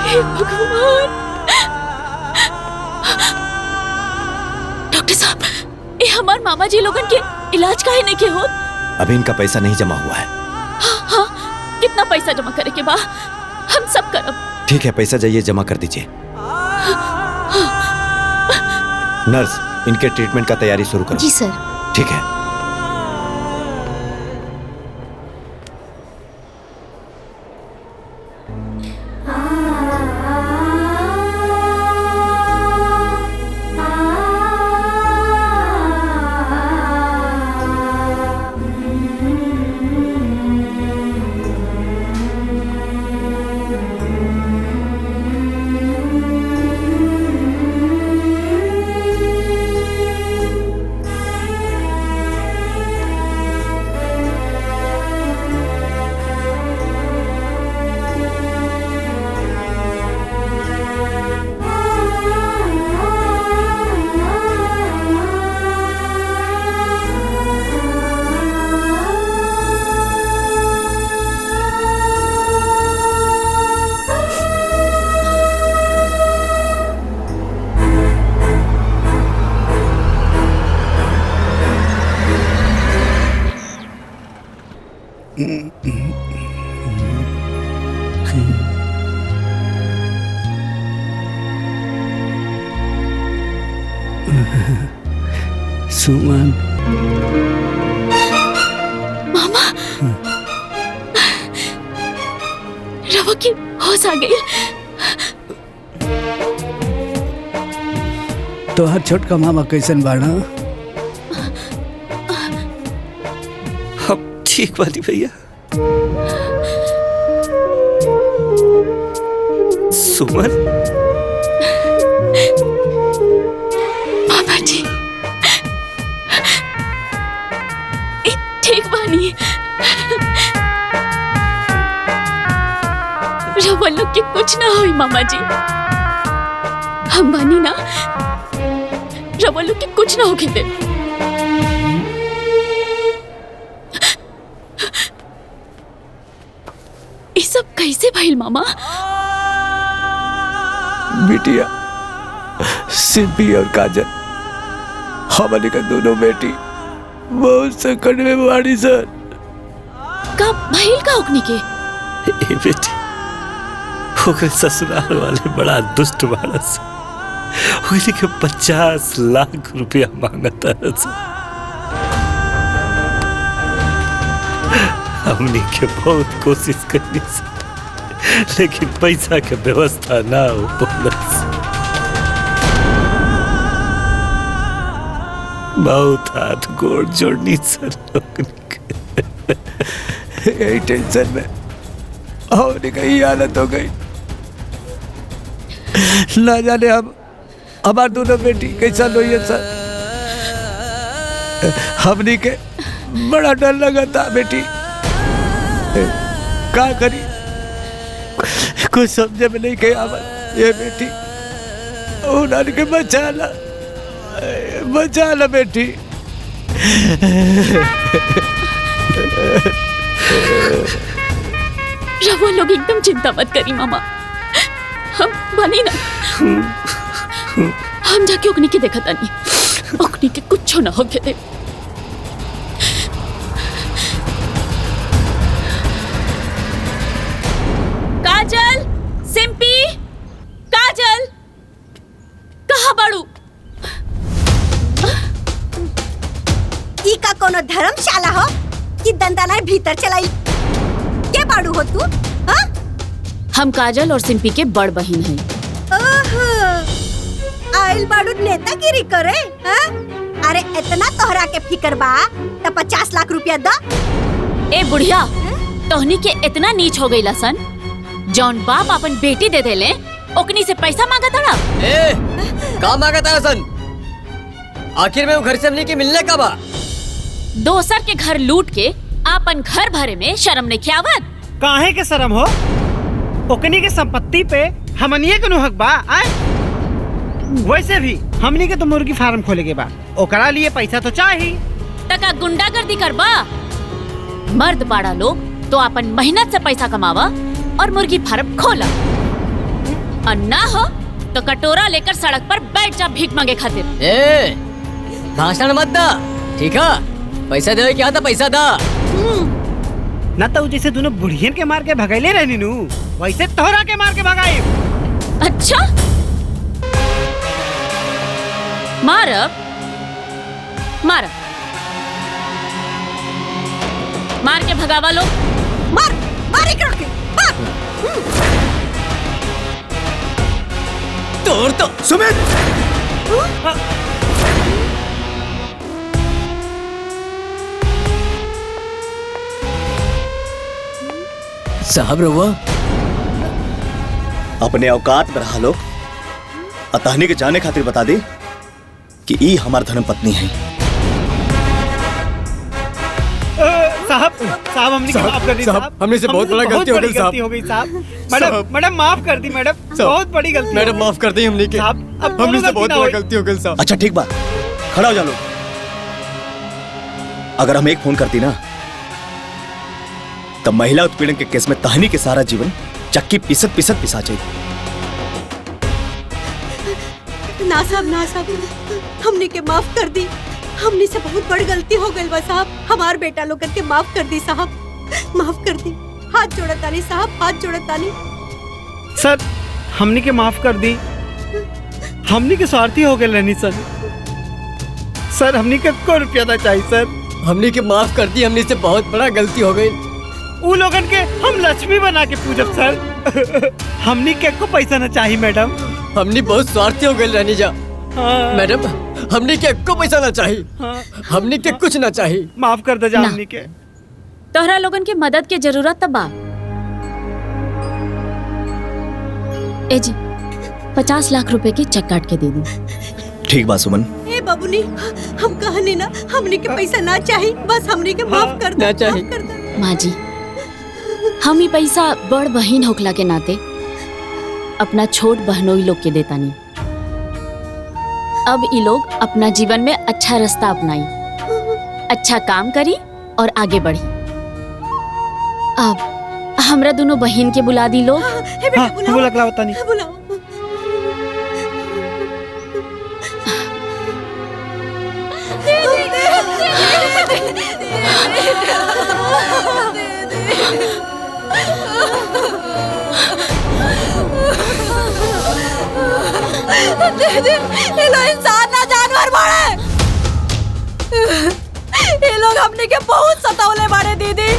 हे भगवान। डॉक्टर साहब, ये हमारे मामा जी लोगन के इलाज काहे नहीं के होत? अभी इनका पैसा नहीं जमा हुआ है। हाँ, कितना पैसा जमा करे के बा? हम सब करब। ठीक है, पैसा जाइए जमा कर दीजिए। नर्स, इनके ट्रीटमेंट का तैयारी शुरू करो। जी सर। ठीक है। सुमन, मामा, रवा की होश आ गई। तोहर छोटका मामा कैसन बाड़ा? अब ठीक बानी भैया। सुमन, मामा जी, ठीक बानी। रवा लोग के कुछ ना होई मामा जी, हम बानी ना, रवा लोग के कुछ ना होके दे। ये सब कैसे भइल मामा? बिटिया, सिंपी और काजल, हमारे का दोनों बेटी बहुत संकट में बाड़ी सर। का भइल का ओकनी के? ए बेटी, ओकरे ससुराल वाले बड़ा दुष्ट बाड़स। वही के 50 लाख रुपया मांगता है सर। हमने के बहुत कोशिश करनी सर, लेकिन पैसा के व्यवस्था ना हो पालस। बहुत हाथ गोड़ जोड़नी सर लोग यही टेंशन में हमने कहीं हालत हो गई। ना जाने हम हमार दोनों बेटी कैसा लोई है सर। हमने के बड़ा डर लगा था बेटी, क्या करी कुछ समझे में नहीं गया। ये बेटी उन्होंने के बचा ला बेटी। रवा लोग एकदम चिंता मत करी मामा, हम बनी ना। हम जाके ओकनी के देखा तानी, ओकनी के कुछ ना हो के दे। काजल, सिंपी, काजल, कहाँ बाड़ू? ई का कोनो धर्मशाला हो कि दंदानाय भीतर चलाई? के बाड़ू हो तू? हाँ? हम काजल और सिंपी के बड़ बहन हैं। ओहो, आइल बाड़ू नेतागिरी करे? हाँ? अरे इतना तोहरा के फिकर बा तो 50 लाख रुपया दो। ए बुढ़िया, तोहनी के इतना नीच हो गईला सन, जौन बाप अपन बेटी दे देले ओकनी से पैसा मांगा तड़ा। ए, का मांगा तारा सन? आखिर में वो घर से हमने के मिलने का बा? दोसर के घर लूट के आपन घर भरे में शर्म नहीं खियावत? काहे के शर्म हो? ओकनी के संपत्ति पे हमनिए के नु हक बा। वैसे भी हमनी के तो मुर्गी फार्म खोले के बा, ओकरा लिए पैसा तो चाहिए। तका गुंडागर्दी करबा? मर्द बाड़ा लोग तो अपन मेहनत से पैसा कमावा और मुर्गी फार्म खोला, और ना हो तो कटोरा लेकर सड़क पर बैठ जा भीख मांगे खातिर। ए, भाषण मत दा, ठीक है? पैसा दे क्या था, पैसा दा। ना तो जैसे दोनों बुढ़ियन के मार के भगाइले रहनी नु, वैसे तोहरा के मार के भगाई। अच्छा, मारब मारब, मार के भगावा लो। मार मार के मार। तोड़ तो सुमित, साहब रहुआ अपने औकात में रहा लो। अतहनी के जाने खातिर बता दे कि ई हमार धर्म पत्नी है। साहब हमने के माफ कर दी साहब। हमने से बहुत बड़ा गलती हो गई साहब। मैडम माफ कर दी मैडम, बहुत बड़ी गलती। मैडम माफ कर दी हमने के, हमने से बहुत बड़ा गलती हो गई साहब। अच्छा ठीक बा, खड़ा हो जा लो। अगर हम एक फोन करती ना तब महिला उत्पीड़न के केस में तहनी के सारा जीवन चक्की पिसत पिसत पिसा जाए। ना साहब, हमने के माफ कर दी। हमने से बहुत बड़ी गलती हो गई बा साहब। हमार बेटा लोग के माफ कर दी साहब, माफ कर दी। हाथ जोड़तानी साहब, हाथ जोड़तानी। सर हमने के माफ कर दी, हमने के स्वार्थी हो गए रहनी सर। सर हमने के को रुपया ना चाहिए सर। हमने के माफ कर दी, हमने से बहुत बड़ा गलती हो गई। वो लोगन के हम लक्ष्मी बना के पूजब सर। हमने के को पैसा ना चाहिए मैडम। हमने बहुत स्वार्थी हो गए रहनी जा। मैडम हमने के को पैसा ना चाहिए। हमने के कुछ ना चाहिए। माफ कर दे जा हमने के। तोहरा लोगन के मदद के जरूरत तब बा। ए जी 50 लाख रुपए के चेक काट के दे दी। ठीक बा सुमन। ए बाबूनी, हम कहने ना हमने के पैसा ना चाहिए, बस हमने के माफ कर दो। ना चाहिए। माँ जी, हम ही पैसा बड़ बहन होखला के नाते अपना छोट बहनोई लोग के देता नहीं। अब ये लोग अपना जीवन में अच्छा रास्ता अपनाई, अच्छा काम करी और आगे बढ़ी। अब हमरा दोनों बहन के बुला दी लोग। बुलाओ। दीदी ये लोग इंसान ना जानवर बाड़े। ये लोग हमने के बहुत सतावले बाड़े दीदी।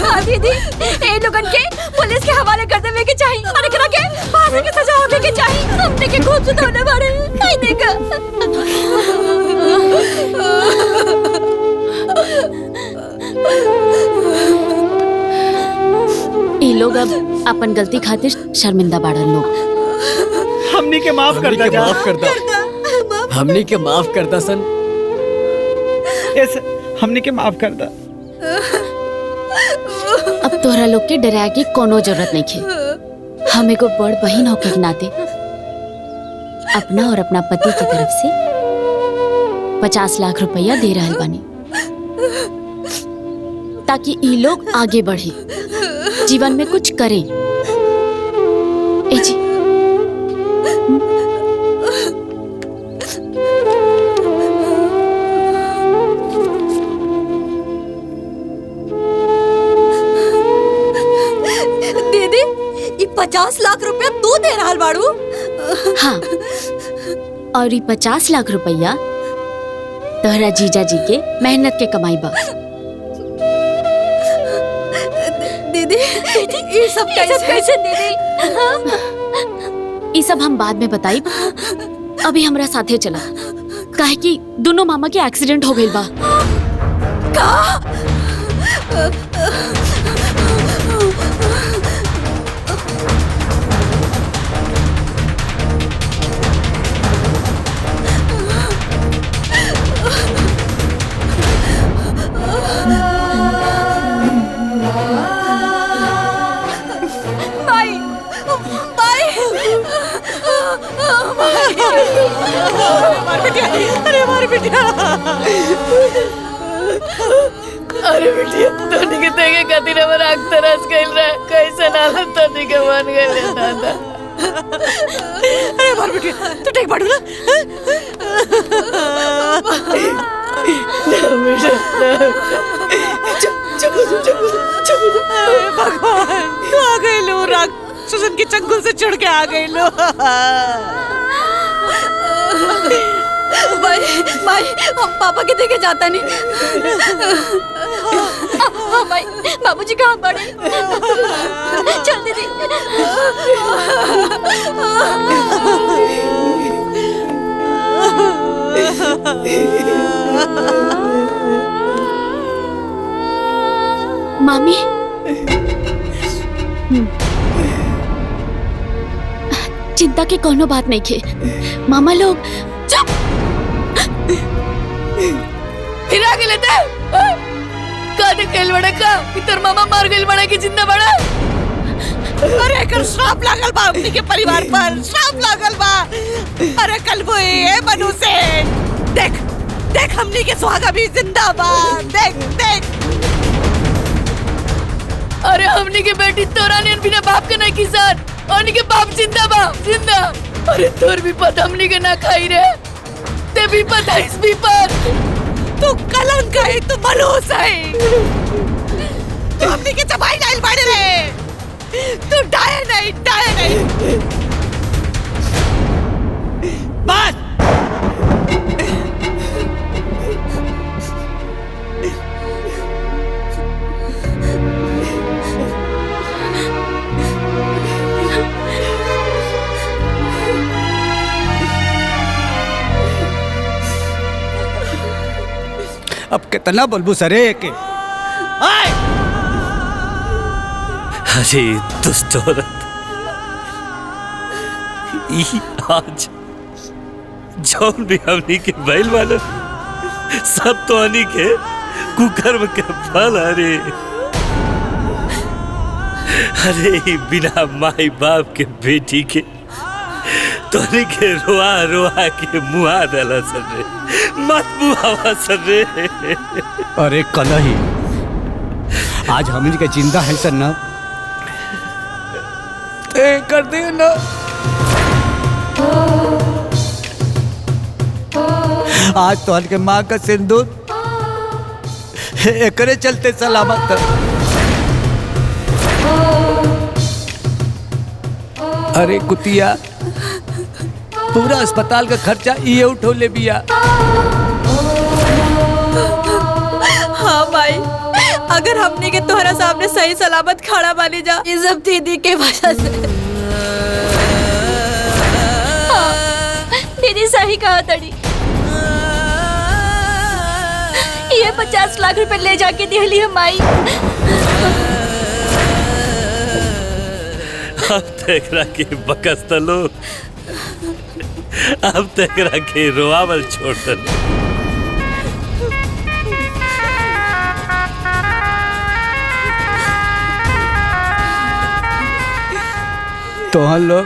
हाँ दीदी, ये लोगन के पुलिस के हवाले कर देवे के चाहिए और एकरा के फांसी की सजा होवे के चाहिए। हमने के खूब सतावले बाड़े। नहीं देखा। ये लोग अब अपन गलती खातिर शर्मिंदा बाड़न लोग। हमनी के माफ कर दे। माफ कर दो। हमनी के माफ करता सन। हमनी के माफ कर दो। अब तोहरा लोग के डराए की कोनो जरूरत नहीं है। हम एगो बड़ बहन होके के नाते अपना और अपना पति की तरफ से 50 लाख रुपया दे रहल बानी ताकि ये लोग आगे बढ़े, जीवन में कुछ करें। ए जी दीदी ये 50 लाख रुपया तू दे रहल बाड़ू? हाँ, और ये 50 लाख रुपया तोहरा जीजा जी के मेहनत के कमाई बा। दीदी ये सब कैसे दीदी? ये सब हम बाद में बताई। अभी हमरा साथे चला, काहे कि दोनों मामा के एक्सीडेंट हो गइल बा। अरे बिटिया तोनी के देखे खातिर हमर आँख तरस गइल रहा। कैसे नाला तोनी के बन गइल दादा। अरे मार बिटिया तू ठीक बाड़ू ना? भगवान तू आ गई लो, राक्षसन के चंगुल से चढ़ के आ गई लो। माई हम पापा के देखे जाता नहीं। हाँ माई, बाबूजी कहाँ पड़े? चल दीदी। मामी चिंता के कोनो बात नहीं खे। मामा लोग फिर आ गए लेते का देखेल बड़ा का इतर मामा मार गइल बड़ा की जिंदा बड़ा। अरे कर श्राप लागल बा अपनी के परिवार पर, श्राप लागल बा। अरे कल वो ये मनु से देख देख हमनी के सुहागा भी जिंदा बा। देख देख अरे हमनी के बेटी तोरा ने बिना बाप के नहीं किसान और के बाप जिंदा बा जिंदा। अरे तोर भी पता हमनी के ना खाई रे ते भी पता इस भी पर तू कलंक है, तू मलूस है, तू हमनी के चबाई डाल बाड़े रे। तू डाये नहीं बस। अब कितना बोलबू सरे के? अरे दुष्ट औरत, ई आज जौन भी हमनी के बैल वाला सब तो हनी के कुकर्म के फल। अरे बिना माई बाप के बेटी के तोरी के रोआ रोआ के मुआ डाला सर रे, मत मुआवा सर रे। अरे कलही आज हम के जिंदा है सर ना कर दे ना। आज तो के माँ का सिंदूर एकरे चलते सलामत। अरे कुतिया पूरा अस्पताल का खर्चा ये उठो ले बिया। हाँ भाई, अगर हमने के तोहरा सामने सही सलामत खड़ा बानी जा, ये सब दीदी के वजह से। दीदी सही कहा तड़ी। ये 50 लाख रुपए ले जाके दिहली हम आई। अब तेकरा के बकस तलो, अब तेकरा के रोआवल छोड़ तलो। तो हम लोग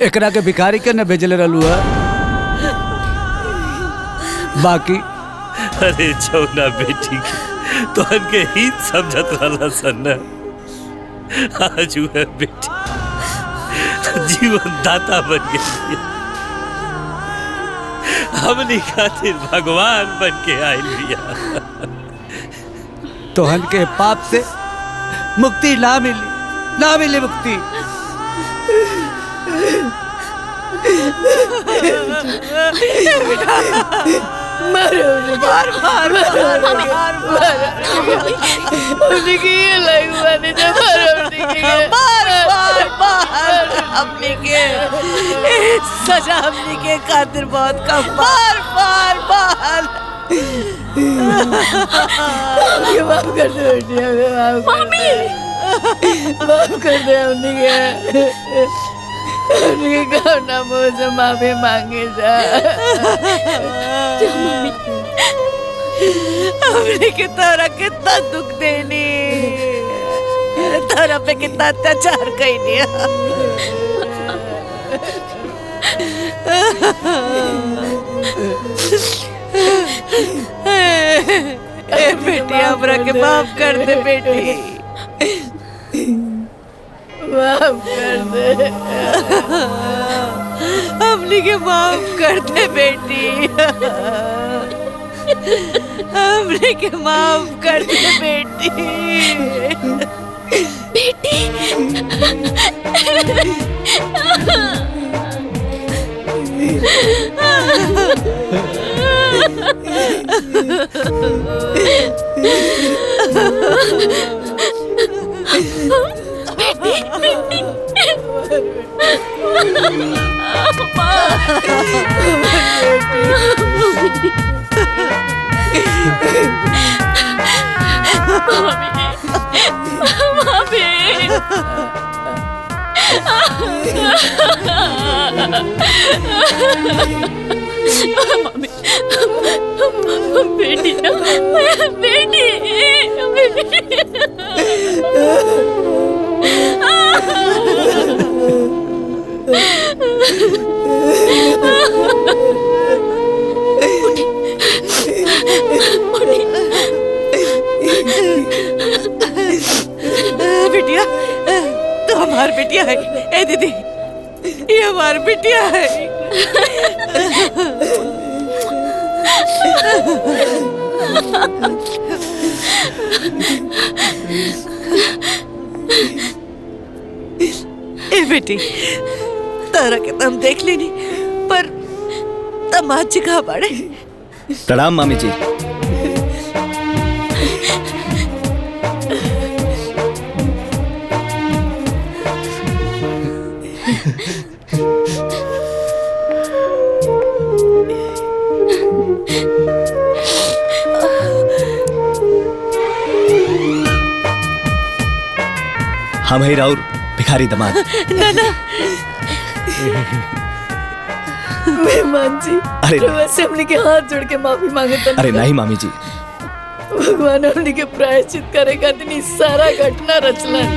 एकरा के भिखारी के न भेजले रहलू है। बाकी अरे छौना बेटी के तो के हित समझत रहला सन। आज है बेटी जीवन दाता बन गई, हमनी खातिर भगवान बन के आइल बिया। तोहन के पाप से मुक्ति ना मिली मुक्ति। सजा हमने के खातिर बहुत कम। बार बार बार माफ कर दे बेटी, माफ कर दे। हमने कौना मुँह से माफी मांगे जा। हमने के तोरा कितना दुख देनी, तोरा पे कितना अत्याचार कैनी। ए बेटी, हमरा के माफ कर दे बेटी, माफ कर दे। हमने के माफ कर दे बेटी, हमने के माफ कर दे बेटी। बेटी बेटी बिटिया, तो हमारी बिटिया है। ए दीदी, ये हमारी बिटिया है। ए बेटी, तारा के तुम देख लेनी, पर तमाची कहाँ पड़े। प्रणाम मामी जी। हम ही राउर भिखारी दमाद। नाना, मेहमान जी, अरे वैसे हमने के हाथ जोड़ के माफी मांगे तो अरे नहीं मामी जी, भगवान हमने के प्रायश्चित करेगा। इतनी सारा घटना रचलन।